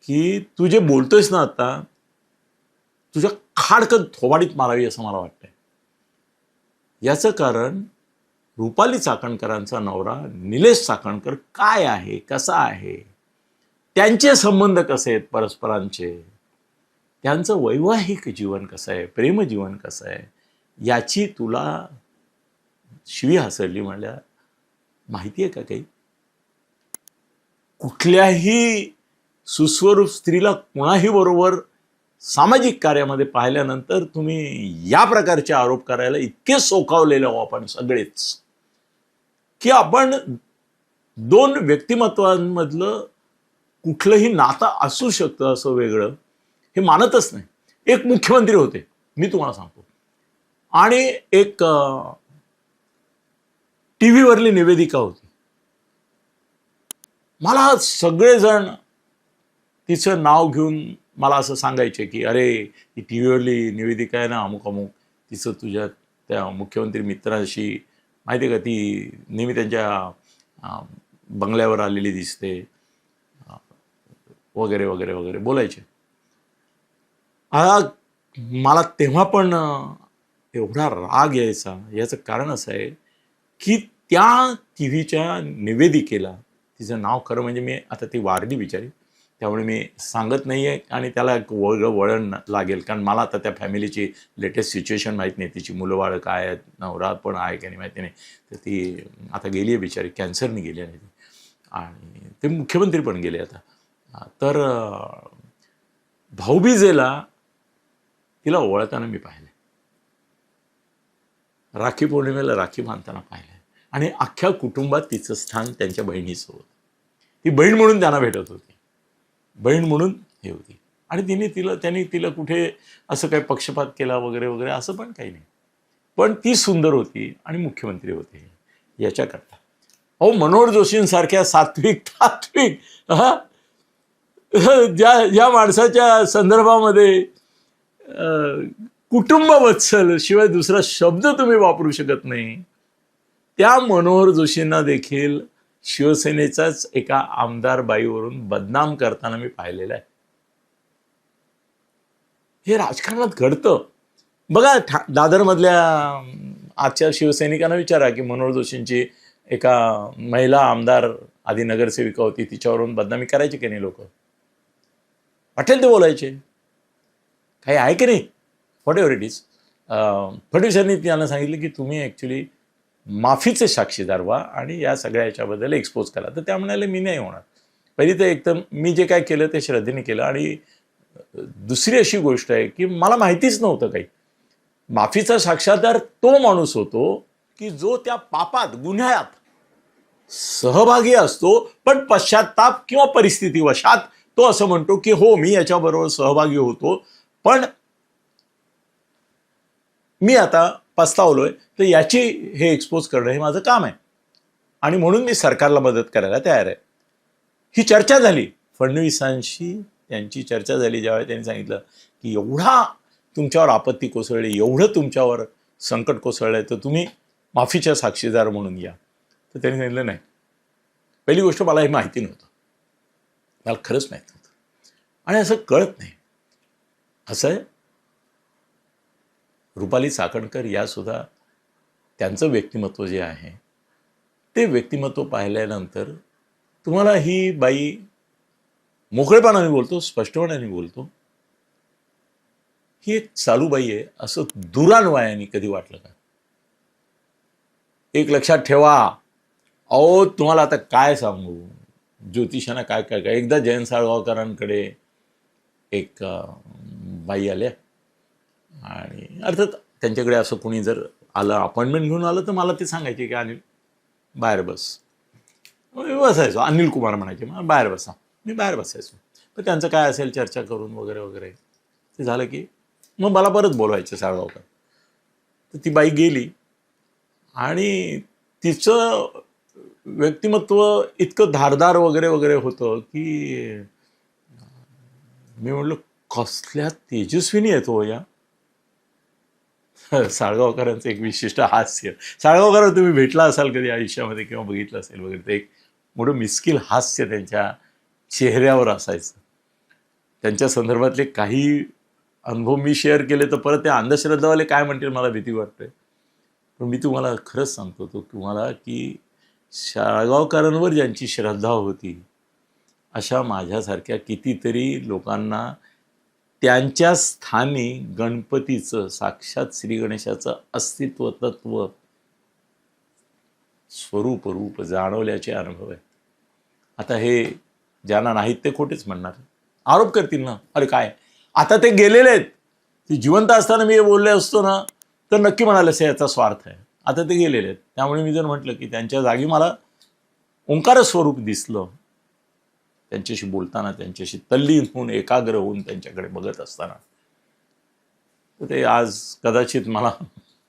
की तू जे बोलतोयस ना आता, तुझ्या खाडकन थोबाडीत मारावी असं मला वाटतंय. याचं कारण रुपाली चाकणकरांचा नवरा निलेश चाकणकर काय आहे, कसा आहे, त्यांचे संबंध कसे आहेत परस्परांचे, त्यांचं वैवाहिक जीवन कसं आहे, प्रेमजीवन कसं आहे, याची तुला शिवी हासडली म्हणल्या माहिती आहे का काही? कुठल्याही सुस्वरूप स्त्रीला कोणाही बरोबर सामाजिक कार्यामध्ये पाहिल्यानंतर तुम्ही या प्रकारचे आरोप करायला इतके सोकावलेले आहो आपण सगळेच की आपण 2 व्यक्तिमत्वांमधलं कुठलंही नातं असू शकतं असं वेगळं हे मानतच नाही. एक मुख्यमंत्री होते, मी तुम्हाला सांगतो, आणि एक TV वरली निवेदिका होती. मला सगळेजण तिचं नाव घेऊन मला असं सांगायचे की अरे ही TV वरली निवेदिका आहे ना, अमुक अमुक, तिचं तुझ्या त्या मुख्यमंत्री मित्रांशी माहिती आहे का, ती नेहमी त्यांच्या बंगल्यावर आलेली दिसते वगैरे वगैरे वगैरे बोलायचे. मला तेव्हा पण एवढा राग यायचा. याचं कारण असं आहे की त्या TVच्या निवेदिकेला, तिचं नाव खरं म्हणजे मी आता ती वारली बिचारी, त्यामुळे मी सांगत नाही आहे आणि त्याला एक वळण लागेल, कारण मला आता त्या फॅमिलीची लेटेस्ट सिच्युएशन माहीत नाही, तिची मुलं बाळं काय आहेत, नवरा पण आहे की नाही माहिती नाही. तर ती आता गेली आहे बिचारी, कॅन्सरने गेली आहे ती, आणि ते मुख्यमंत्री पण गेले आता. तर भाऊबीजेला तिला ओवाळताना मी पाहिलं, राखी पौर्णिमेला राखी बांधताना पाहिलं, आणि अख्ख्या कुटुंबात तिचं स्थान त्यांच्या बहिणीचं होतं. ती बहीण म्हणून त्यांना भेटत होती, बहीण म्हणून हे होती, आणि त्यांनी तिला कुठे असं काही पक्षपात केला वगैरे वगैरे असं पण काही नाही. पण ती सुंदर होती आणि मुख्यमंत्री होते याच्याकरता. अहो, मनोहर जोशींसारख्या सात्विक ज्या माणसाच्या संदर्भामध्ये कुटुंब वत्सल शिवाय दुसरा शब्द तुम्ही वापरू शकत नाही, त्या मनोहर जोशींना देखील शिवसेनेचाच एका आमदार बाईवरून बदनाम करताना मी पाहिलेलं आहे. हे राजकारणात घडतं. बघा, दादरमधल्या आजच्या शिवसैनिकांना विचारा की मनोहर जोशींची एका महिला आमदार आधी नगरसेविका होती, तिच्यावरून बदनामी करायची की नाही लोक? वाटेल ते बोलायचे, काही आहे की नाही, व्हॉट एव्हर इट इज. फडणवीसांनी त्यांना सांगितलं की तुम्ही ॲक्च्युली माफीचे साक्षीदार व्हा आणि या सगळ्या याच्याबद्दल एक्सपोज करा. तर त्या म्हणाले मी नाही होणार. पहिली तर एकदम मी जे काय केलं ते श्रद्धेने केलं, आणि दुसरी अशी गोष्ट आहे की मला माहितीच नव्हतं काही. माफीचा साक्षीदार तो माणूस होतो की जो त्या पापात गुन्ह्यात सहभागी असतो, पण पश्चाताप किंवा परिस्थिती वशात तो असं म्हणतो की हो मी याच्याबरोबर सहभागी होतो, पण मी आता पस्तावलोय, तर याची हे एक्सपोज करणं हे माझं काम आहे आणि म्हणून मी सरकारला मदत करायला तयार आहे. ही चर्चा झाली फडणवीसांशी, त्यांची चर्चा झाली ज्यावेळी त्यांनी सांगितलं की एवढा तुमच्यावर आपत्ती कोसळली, एवढं तुमच्यावर संकट कोसळलंय, तर तुम्ही माफीच्या साक्षीदार म्हणून या. तर त्यांनी सांगितलं नाही, पहिली गोष्ट मला हे माहिती नव्हतं, मला खरंच माहीत नव्हतं आणि असं कळत नाही. असं आहे, रुपाली चाकणकर या सुद्धा त्यांचं व्यक्तिमत्व जे आहे ते व्यक्तिमत्व पाहिल्यानंतर तुम्हाला ही बाई मोकळेपणाने बोलतो, स्पष्टपणाने बोलतो, ही एक चालू बाई आहे असं दुरान्वयाने कधी वाटलं का? एक लक्षात ठेवा, अहो तुम्हाला आता काय सांगू, ज्योतिषांना काय काय काय. एकदा जयंत साळगावकरांकडे एक बाई आल्या आणि अर्थात त्यांच्याकडे असं कोणी जर आलं, अपॉइंटमेंट घेऊन आलं, तर मला ते सांगायचे की अनिल बाहेर बस. बसायचो, अनिल कुमार म्हणायचे, मला बाहेर बसा. मी बाहेर बसायचो. तर त्यांचं काय असेल चर्चा करून वगैरे वगैरे ते झालं की मग मला परत बोलवायचं साळगावकर. तर ती बाई गेली आणि तिचं व्यक्तिमत्व इतकं धारदार वगैरे वगैरे होतं की मी म्हटलं कसल्या तेजस्विनी येतो या. साळगावकरांचं एक विशिष्ट हास्य, साळगावकर तुम्ही भेटला असाल कधी आयुष्यामध्ये किंवा बघितलं असेल वगैरे, ते एक मोठं मिस्किल हास्य त्यांच्या चेहऱ्यावर असायचं. त्यांच्या संदर्भातले काही अनुभव मी शेअर केले तर परत ते अंधश्रद्धावाले काय म्हणतील मला भीती वाटते. पण मी तुम्हाला खरंच सांगतो तो तुम्हाला की साळगावकरांवर ज्यांची श्रद्धा होती अशा माझ्यासारख्या कितीतरी लोकांना त्यांच्या स्थानी गणपतीचं, साक्षात श्री गणेशाचं अस्तित्व, तत्व, स्वरूप, रूप जाणवल्याचे अनुभव आहेत. आता हे ज्यांना नाहीत ते खोटेच म्हणणार, आरोप करतील ना, अरे काय आता ते गेलेले आहेत, ते जिवंत असताना मी हे बोलले असतो ना तर नक्की म्हणाले असे याचा स्वार्थ आहे. आता ते गेलेले आहेत, त्यामुळे मी जर म्हटलं की त्यांच्या जागी मला ओंकार स्वरूप दिसलं त्यांच्याशी बोलताना, त्यांच्याशी तल्लीन होऊन, एकाग्र होऊन त्यांच्याकडे बघत असताना, तर ते आज कदाचित मला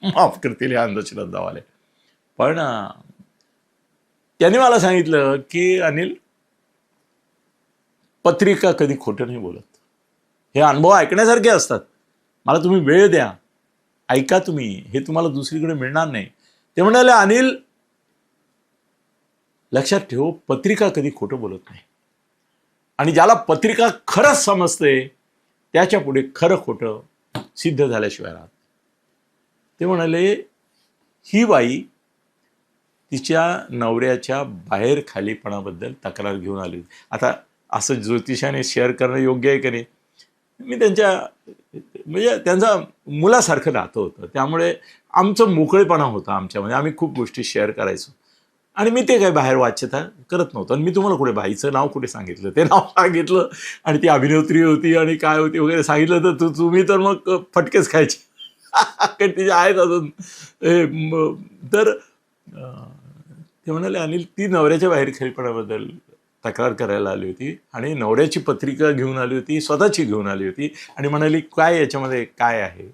माफ करतील हे अंधश्रद्धावाले. पण त्यांनी मला सांगितलं की अनिल, पत्रिका कधी खोटं नाही बोलत. हे अनुभव ऐकण्यासारखे असतात, मला तुम्ही वेळ द्या, ऐका तुम्ही, हे तुम्हाला दुसरीकडे मिळणार नाही. ते म्हणाले अनिल लक्षात ठेव, पत्रिका कधी खोटं बोलत नाही आणि ज्याला पत्रिका खरंच समजते त्याच्या पुढे खरं खोटं सिद्ध झाल्याशिवाय राहत. ते म्हणाले ही बाई तिच्या नवऱ्याच्या बाहेर खालीपणाबद्दल तक्रार घेऊन आली. आता असं ज्योतिषाने शेअर करणं योग्य आहे की नाही, मी त्यांच्या म्हणजे त्यांचा मुलासारखं नातं होतं, त्यामुळे आमचं मोकळेपणा होता आमच्यामध्ये, आम्ही खूप गोष्टी शेअर करायचो आणि मी ते काही बाहेर वाच्यता करत नव्हतं. आणि मी तुम्हाला कुठे बाईचं नाव कुठे सांगितलं, ते नाव सांगितलं आणि ती अभिनेत्री होती आणि काय होती वगैरे सांगितलं तर तुम्ही तर मग फटकेच खायचे कारण तिचे आहेत अजून. तर ते म्हणाले अनिल ती नवऱ्याच्या बाहेर खेळपणाबद्दल तक्रार करायला आली होती आणि नवऱ्याची पत्रिका घेऊन आली होती, स्वतःची घेऊन आली होती आणि म्हणाली काय याच्यामध्ये काय आहे.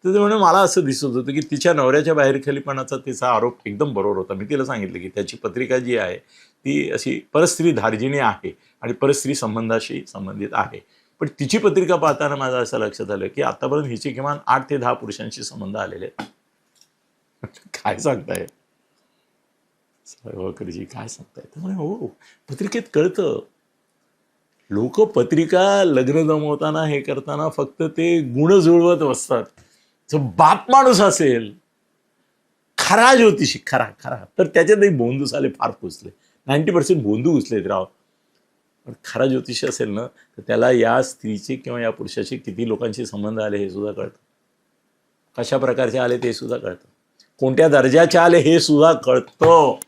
तर ते म्हणे मला असं दिसत होतं की तिच्या नवऱ्याच्या बाहेरखेलीपणाचा तिचा आरोप एकदम बरोबर होता. मी तिला सांगितलं की त्याची पत्रिका जी आहे ती अशी परस्त्री धार्जिणी आहे आणि परस्त्री संबंधाशी संबंधित आहे. पण तिची पत्रिका पाहताना माझं असं लक्षात आलं की आतापर्यंत हिचे किमान 8 ते 10 पुरुषांशी संबंध आलेले आहेत. काय सांगताय साळगावकरजी, काय सांगताय? त्यामुळे हो, पत्रिकेत कळतं. लोक पत्रिका लग्न जमवताना हे करताना फक्त ते गुण जुळवत बसतात. जो बाप माणूस असेल, खरा ज्योतिषी, खरा तर त्याच्यातही बोंदू साले फार पुसले, 90% बोंदू घुसलेत राव. पण खरा ज्योतिषी असेल ना तर त्याला या स्त्रीचे किंवा या पुरुषाचे किती लोकांशी संबंध आले हे सुद्धा कळतं, कशा प्रकारचे आले ते सुद्धा कळतं, कोणत्या दर्जाचे आले हे सुद्धा कळतं.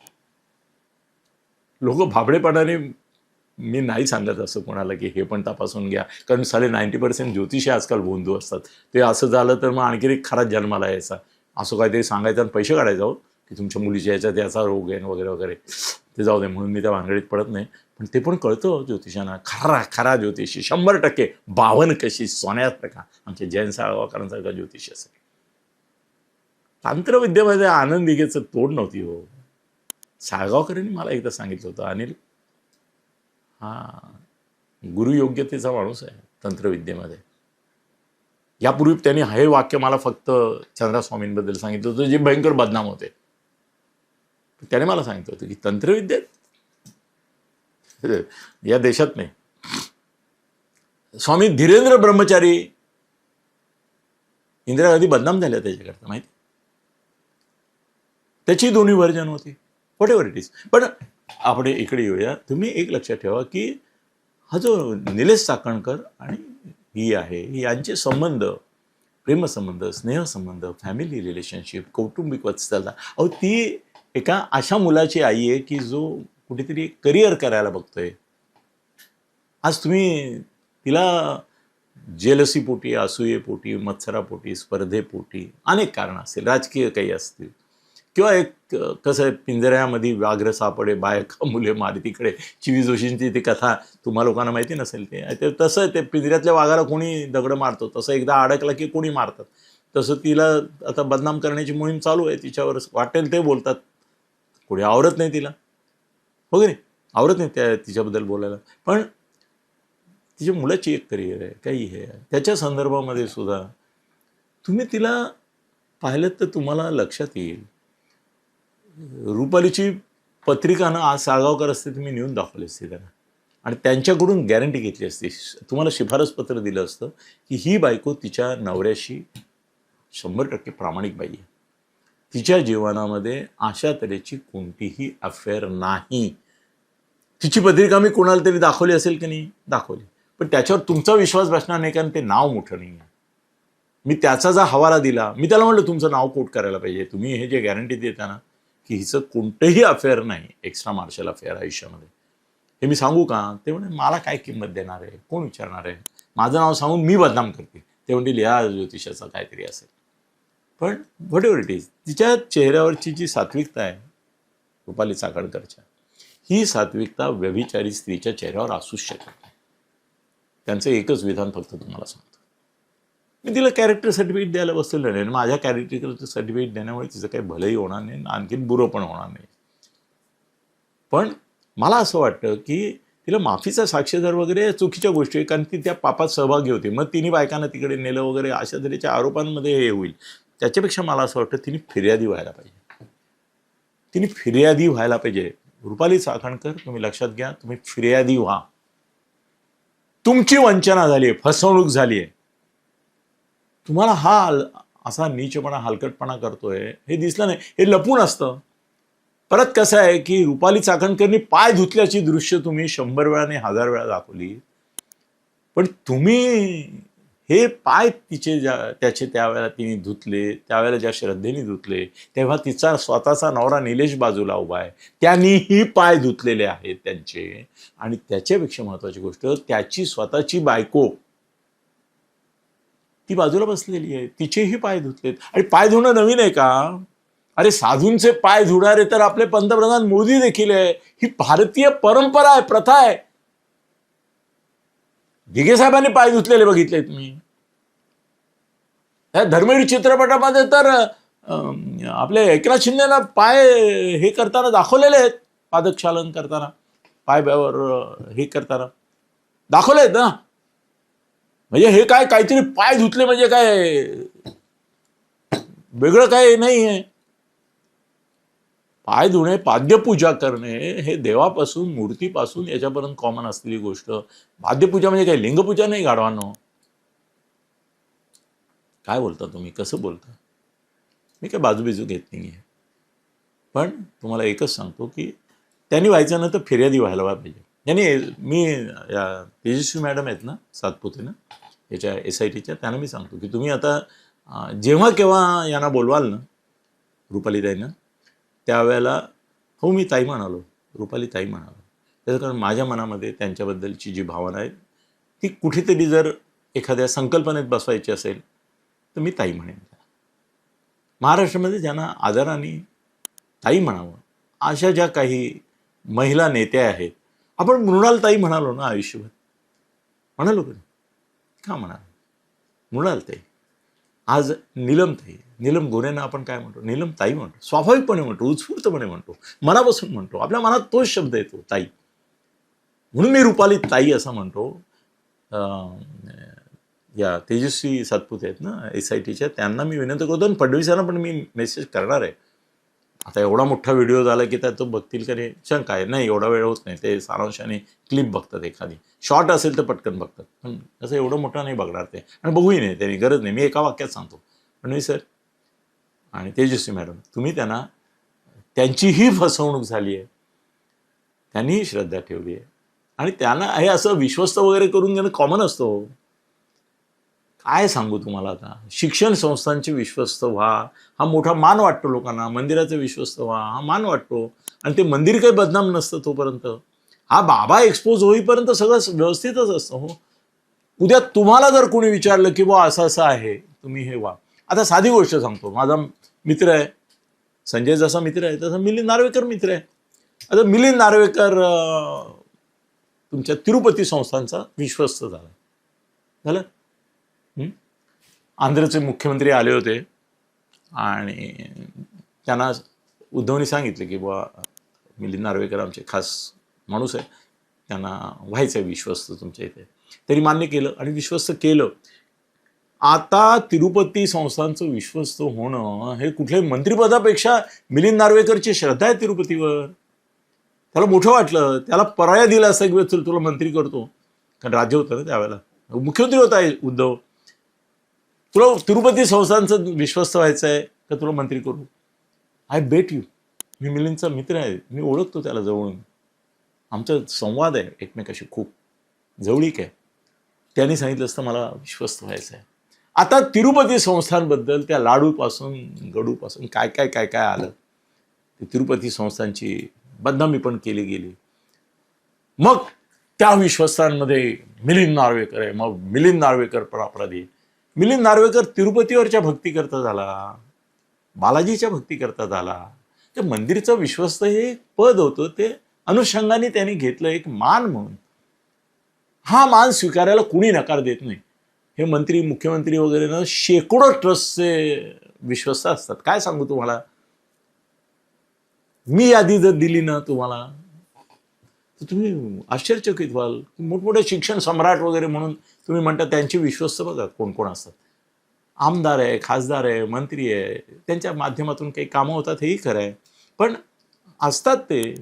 लोक भाबडेपणाने मी नाही सांगत असं कोणाला की हे पण तपासून घ्या, कारण साले 90% ज्योतिषी आजकाल भोंदू असतात. ते असं झालं तर मग आणखी एक खराच जन्माला यायचा, असं काहीतरी सांगायचं आणि पैसे काढायचं हो की तुमच्या मुलीच्या याच्यात याचा रोग आहे वगैरे वगैरे. ते जाऊ दे, म्हणून मी त्या भानगडीत पडत नाही. पण ते पण कळतं ज्योतिषांना, खरा ज्योतिषी 100% 52 कशी सोन्यासारखा आमच्या जयंत साळगावकरांसारखा ज्योतिषी असेल. तंत्रविद्येमध्ये आनंद दिघेचं तोड नव्हती हो. साळगावकरांनी मला एकदा सांगितलं होतं, अनिल हा गुरुयोग्यतेचा माणूस आहे तंत्रविद्येमध्ये. यापूर्वी त्यांनी हे वाक्य मला फक्त चंद्रास्वामींबद्दल सांगितलं होतं, जे भयंकर बदनाम होते. त्याने मला सांगितलं होतं की तंत्रविद्येत या देशात नाही. स्वामी धीरेंद्र ब्रह्मचारी इंदिरा गांधी बदनाम झाल्या त्याच्याकरता, माहिती. त्याची दोन्ही व्हर्जन होती, व्हॉट एव्हर इट इज. पण आपण इकडे येऊया. तुम्ही एक लक्षात ठेवा की हा जो निलेश चाकणकर आणि ही आहे, यांचे संबंध, प्रेमसंबंध, स्नेहसंबंध, फॅमिली रिलेशनशिप, कौटुंबिक वत्सलता, अहो ती एका अशा मुलाची आई आहे की जो कुठेतरी करिअर करायला बघतोय. आज तुम्ही तिला जेलसीपोटी, असूयेपोटी, मत्सरापोटी, स्पर्धेपोटी, अनेक कारणं असतील, राजकीय काही असतील, किंवा एक कसं आहे, पिंजऱ्यामध्ये व्याघ्र सापडे बायका मुले मारी, तिकडे चिवी जोशींची ती कथा तुम्हा लोकांना माहिती नसेल. ते तसं ते पिंजऱ्यातल्या वाघाला कोणी दगडं मारतो, तसं एकदा अडकला की कोणी मारतात. तसं तिला आता बदनाम करण्याची मोहीम चालू आहे, तिच्यावर वाटेल ते बोलतात. कोणी आवरत नाही तिला, वगैरे आवरत नाही त्या तिच्याबद्दल बोलायला. पण तिच्या मुलाची एक करिअर आहे, काही हे आहे, त्याच्या संदर्भामध्ये सुद्धा तुम्ही तिला पाहिलं तर तुम्हाला लक्षात येईल. रुपालीची पत्रिकानं आज साळगावकर असते तुम्ही नेऊन दाखवली असते त्यांना, आणि त्यांच्याकडून गॅरंटी घेतली असती, तुम्हाला शिफारस पत्र दिलं असतं की ही बायको तिच्या नवऱ्याशी 100% प्रामाणिक बाई आहे, तिच्या जीवनामध्ये अशा तऱ्हेची कोणतीही अफेअर नाही. तिची पत्रिका मी कोणाला तरी दाखवली असेल की नाही, दाखवली, पण त्याच्यावर तुमचा विश्वास बसणार नाही, कारण ते नाव मोठं नाही आहे. मी त्याचा जर हवाला दिला, मी त्याला म्हटलं तुमचं नाव कोट करायला पाहिजे, तुम्ही हे जे गॅरंटी देता ना की हिचं कोणतंही अफेअर नाही, एक्स्ट्रा मार्शल अफेअर आयुष्यामध्ये, हे मी सांगू का? ते म्हणे मला काय किंमत देणार आहे, कोण विचारणार आहे, माझं नाव सांगून मी बदनाम करते. ते म्हणतील या ज्योतिषाचं काहीतरी असेल. पण व्हॉट एव्हर इट इज, तिच्या चेहऱ्यावरची जी सात्विकता आहे रुपाली चाकणकरच्या, ही सात्विकता व्यभिचारी स्त्रीच्या चेहऱ्यावर असूच शकत नाही. त्यांचं एकच विधान फक्त तुम्हाला सांगतो, मी तिला कॅरेक्टर सर्टिफिकेट द्यायला बसलेलं नाही. माझ्या कॅरेक्टर सर्टिफिकेट देण्यामुळे तिचं काही भलंही होणार नाही, आणखीन बुरं पण होणार नाही. पण मला असं वाटतं की तिला माफीचा साक्षीदार वगैरे चुकीच्या गोष्टी आहे, कारण ती त्या पापात सहभागी होती, मग तिने बायकांना तिकडे नेलं वगैरे, अशा तऱ्हेच्या आरोपांमध्ये हे होईल. त्याच्यापेक्षा मला असं वाटतं तिने फिर्यादी व्हायला पाहिजे. तिने फिर्यादी व्हायला पाहिजे. रुपाली चाकणकर, तुम्ही लक्षात घ्या, तुम्ही फिर्यादी व्हा. तुमची वंचना झाली आहे, फसवणूक झाली आहे, तुम्हाला हा असा नीचपणा, हलकटपणा करतोय हे दिसलं नाही, हे लपून असतं. परत कसं आहे की रुपाली चाकणकरनी पाय धुतल्याची दृश्य तुम्ही 100 वेळा नाही 1000 वेळा दाखवली, पण तुम्ही हे पाय तिचे त्याचे त्यावेळेला तिने धुतले, त्यावेळेला ज्या श्रद्धेने धुतले, तेव्हा तिचा स्वतःचा नवरा निलेश बाजूला उभा आहे, त्यांनीही पाय धुतलेले आहेत त्यांचे. आणि त्याच्यापेक्षा महत्वाची गोष्ट, त्याची स्वतःची बायको ती बाजूला बसलेली आहे, तिचेही पाय धुतलेत. आणि पाय धुणं नवीन आहे का? अरे साधूंचे पाय धुणारे तर आपले पंतप्रधान मोदी देखील आहे. ही भारतीय परंपरा आहे, प्रथा आहे. दिघे साहेबांनी पाय धुतलेले बघितले तुम्ही. त्या धर्मवीर चित्रपटामध्ये तर आपले एकनाथ शिंदेना पाय हे करताना दाखवलेले आहेत, पादक्षालन करताना, पायावर हे करताना दाखवले आहेत ना. म्हणजे हे काय काहीतरी पाय धुतले म्हणजे काय वेगळं काय नाही आहे. पाय धुणे, पाद्यपूजा करणे हे देवापासून, मूर्तीपासून याच्यापर्यंत कॉमन असलेली गोष्ट. पाद्यपूजा म्हणजे काय लिंगपूजा नाही गाढवांनो. काय बोलता तुम्ही, कसं बोलता? मी काय बाजूबिजू घेत नाही आहे, पण तुम्हाला एकच सांगतो की त्यांनी व्हायचं ना तर फिर्यादी व्हायला पाहिजे. यांनी मी या तेजस्वी मॅडम आहेत ना सातपुते ना याच्या SITच्या, त्यांना मी सांगतो की तुम्ही आता जेव्हा केव्हा यांना बोलवाल ना रुपालीताईंना, त्यावेळेला हो मी ताई म्हणालो, रुपाली ताई म्हणालो, त्याचं कारण माझ्या मनामध्ये त्यांच्याबद्दलची जी भावना आहे ती कुठेतरी जर एखाद्या संकल्पनेत बसवायची असेल तर मी ताई म्हणेन. महाराष्ट्रामध्ये ज्यांना आदराने ताई म्हणावं अशा ज्या काही महिला नेत्या आहेत, आपण मृणालताई म्हणालो ना आयुष्यभर, म्हणालो का? का म्हणाल मृणालताई? आज नीलमताई, नीलम गोऱ्यांना आपण काय म्हणतो? नीलमताई म्हणतो, स्वाभाविकपणे म्हणतो, उत्स्फूर्तपणे म्हणतो, मनापासून म्हणतो. आपल्या मनात तोच शब्द येतो, ताई. म्हणून मी रुपाली ताई असं म्हणतो. या तेजस्वी सातपुते आहेत ना SITच्या, त्यांना मी विनंती करतो आणि फडणवीसांना पण मी मेसेज करणार आहे. आता एवढा मोठा व्हिडिओ झाला की त्यात तो बघतील का रे? शंका आहे. नाही, एवढा वेळ होत नाही. ते सारांशाने क्लिप बघतात, एखादी शॉर्ट असेल तर पटकन बघतात, पण असं एवढं मोठं नाही बघणार ते, आणि बघूही नाही त्यांनी, गरज नाही. मी एका वाक्यात सांगतो, फडणवीस सर आणि तेजस्वी मॅडम, तुम्ही त्यांना, त्यांचीही फसवणूक झाली आहे, त्यांनीही श्रद्धा ठेवली आहे, आणि त्यांना हे असं विश्वस्त वगैरे करून घेणं कॉमन असतो. काय सांगू तुम्हाला आता? शिक्षण संस्थांचे विश्वस्त व्हा हा मोठा मान वाटतो लोकांना, मंदिराचं विश्वस्त व्हा हा मान वाटतो, आणि ते मंदिर काही बदनाम नसतं तोपर्यंत. हा बाबा एक्सपोज होईपर्यंत सगळं व्यवस्थितच असतं. हो, उद्या तुम्हाला जर कोणी विचारलं की बा असं असं आहे, तुम्ही हे व्हा. आता साधी गोष्ट सांगतो, माझा मित्र आहे संजय, जसा मित्र आहे तसा मिलिंद नार्वेकर मित्र आहे. आता मिलिंद नार्वेकर तुमच्या तिरुपती संस्थांचा विश्वस्त झालं. आंध्रचे मुख्यमंत्री आले होते आणि त्यांना उद्धवनी सांगितलं की बुवा मिलिंद नार्वेकर आमचे खास माणूस आहे, त्यांना व्हायचं आहे विश्वस्त तुमच्या इथे. तरी मान्य केलं आणि विश्वस्त केलं. आता तिरुपती संस्थांचं विश्वस्त होणं हे कुठल्याही मंत्रिपदापेक्षा मिलिंद नार्वेकरची श्रद्धा आहे तिरुपतीवर. त्याला मोठं वाटलं, त्याला पर्याय दिला असं की चल तुला मंत्री करतो, कारण राज्य होतं ना त्यावेळेला, मुख्यमंत्री होता उद्धव, तुला तिरुपती संस्थांचं विश्वस्त व्हायचं आहे का तुला मंत्री करू? आय बेट यू, मी मिलिंदचा मित्र आहे, मी ओळखतो त्याला जवळून, आमचा संवाद आहे एकमेकाशी खूप जवळीक आहे. त्यांनी सांगितलं असतं मला विश्वस्त व्हायचं आहे. आता तिरुपती संस्थांबद्दल त्या लाडूपासून गडूपासून काय काय काय काय आलं, ते तिरुपती संस्थांची बदनामी पण केली गेली. मग त्या विश्वस्तांमध्ये मिलिंद नार्वेकर आहे, मग मिलिंद नार्वेकर पण अपराधी. मिलिंद नार्वेकर तिरुपतीवरच्या भक्ती करता झाला, बालाजीच्या भक्ती करता झाला. ते मंदिरचं विश्वस्त हे एक पद होतं, ते अनुषंगाने त्यांनी घेतलं एक मान म्हणून. हा मान स्वीकारायला कुणी नकार देत नाही. हे मंत्री मुख्यमंत्री वगैरे ना शेकडो ट्रस्टचे विश्वस्त असतात. काय सांगू तुम्हाला, मी यादी जर दिली ना तुम्हाला तर तुम्ही आश्चर्यचकित व्हाल. मोठमोठे शिक्षण सम्राट वगैरे म्हणून तुम्ही म्हणता, त्यांची विश्वस्त बघा कोण कोण असतात. आमदार आहे, खासदार आहे, मंत्री आहे, त्यांच्या माध्यमातून काही कामं होतात हेही खरं आहे, पण असतात ते.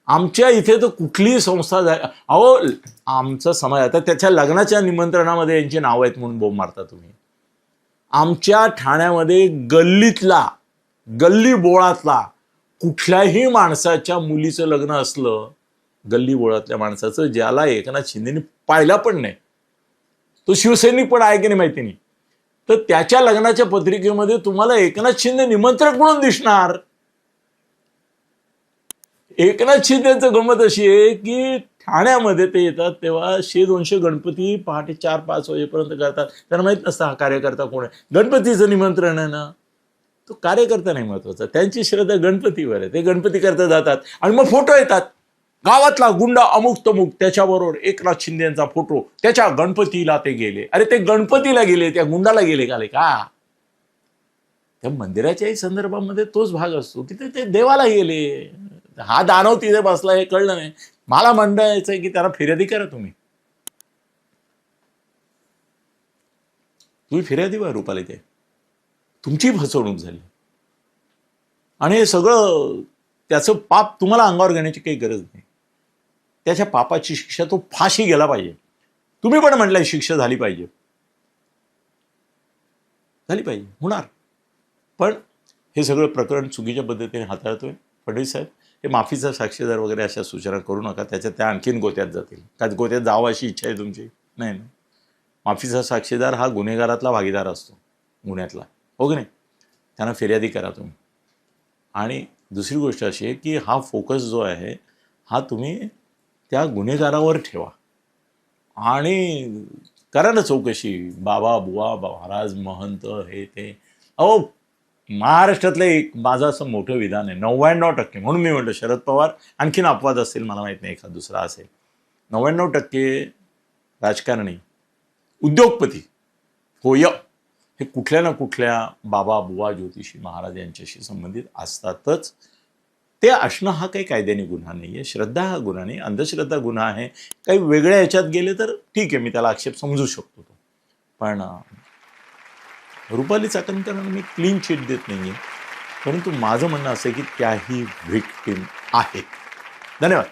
आमच्या इथे तर कुठलीही संस्था अहो, आमचा समाज, आता त्याच्या लग्नाच्या निमंत्रणामध्ये यांची नावं आहेत म्हणून बोंब मारता तुम्ही. आमच्या ठाण्यामध्ये गल्लीतला, गल्ली बोळातला कुठल्याही माणसाच्या मुलीचं लग्न असलं, गल्ली बोळातल्या माणसाचं, ज्याला एकनाथ शिंदेनी पाहिला पण नाही, तो शिवसैनिक पण आहे की नाही माहिती नाही, तर त्याच्या लग्नाच्या पत्रिकेमध्ये तुम्हाला एकनाथ शिंदे निमंत्रक म्हणून दिसणार. एकनाथ शिंदेचं गंमत अशी आहे की ठाण्यामध्ये ते येतात तेव्हा 100-200 गणपती पहाटे 4-5 वाजेपर्यंत करतात. त्यांना माहीत नसतं हा कार्यकर्ता कोण आहे. गणपतीचं निमंत्रण आहे ना, तो कार्यकर्ता नाही महत्वाचा, त्यांची श्रद्धा गणपतीवर आहे. ते गणपती करता जातात आणि मग फोटो येतात, गावातला गुंडा अमुक तमुक त्याच्याबरोबर एकनाथ शिंदेचा फोटो, त्याच्या गणपतीला ते गेले. अरे ते गणपतीला गेले, त्या गुंडाला गेले का? त्या मंदिराच्याही संदर्भामध्ये तोच भाग असतो की ते देवाला गेले. हा दानव तिथे बसला हे कळलं नाही. मला म्हणायचंय की त्याला फिर्यादी करा. तुम्ही फिर्यादी व्हा रुपाली, ते तुमची फसवणूक झाली आणि हे सगळं त्याचं पाप तुम्हाला अंगावर घेण्याची काही गरज नाही. त्याच्या पापाची शिक्षा तो फाशी गेला पाहिजे. तुम्ही पण म्हटलंय शिक्षा झाली पाहिजे, होणार. पण हे सगळं प्रकरण चुकीच्या पद्धतीने हाताळतोय फडणवीस साहेब. हे माफीचा साक्षीदार वगैरे अशा सूचना करू नका, त्याच्यात त्या आणखीन गोत्यात जातील. का गोत्यात जावं अशी इच्छा आहे तुमची? नाही. माफीचा साक्षीदार हा गुन्हेगारातला भागीदार असतो, गुन्ह्यातला, हो की नाही? त्यांना फिर्यादी करा तुम्ही. आणि दुसरी गोष्ट अशी आहे की हा फोकस जो आहे हा तुम्ही त्या गुन्हेगारावर ठेवा आणि करा ना चौकशी. बाबा बुवा महाराज महंत हे ते. अहो महाराष्ट्रातलं एक माझं असं मोठं विधान आहे, 99%. म्हणून मी म्हणतो शरद पवार आणखीन अपवाद असतील, मला माहित नाही एखाद दुसरा असेल, 99% राजकारणी उद्योगपती होय हे कुठल्या ना कुठल्या बाबा बुवा ज्योतिषी महाराज यांच्याशी संबंधित असतातच. ते असणं हा काही कायद्याने गुन्हा नाही आहे. श्रद्धा हा गुन्हा नाही, अंधश्रद्धा गुन्हा आहे. काही वेगळ्या ह्याच्यात गेले तर ठीक आहे, मी त्याला आक्षेप समजू शकतो. पण रुपाली चाकणकरांना मी क्लीन चिट देत नाहीये, परंतु माझं म्हणणं असं आहे की त्याही व्हिक्टीम आहेत. धन्यवाद.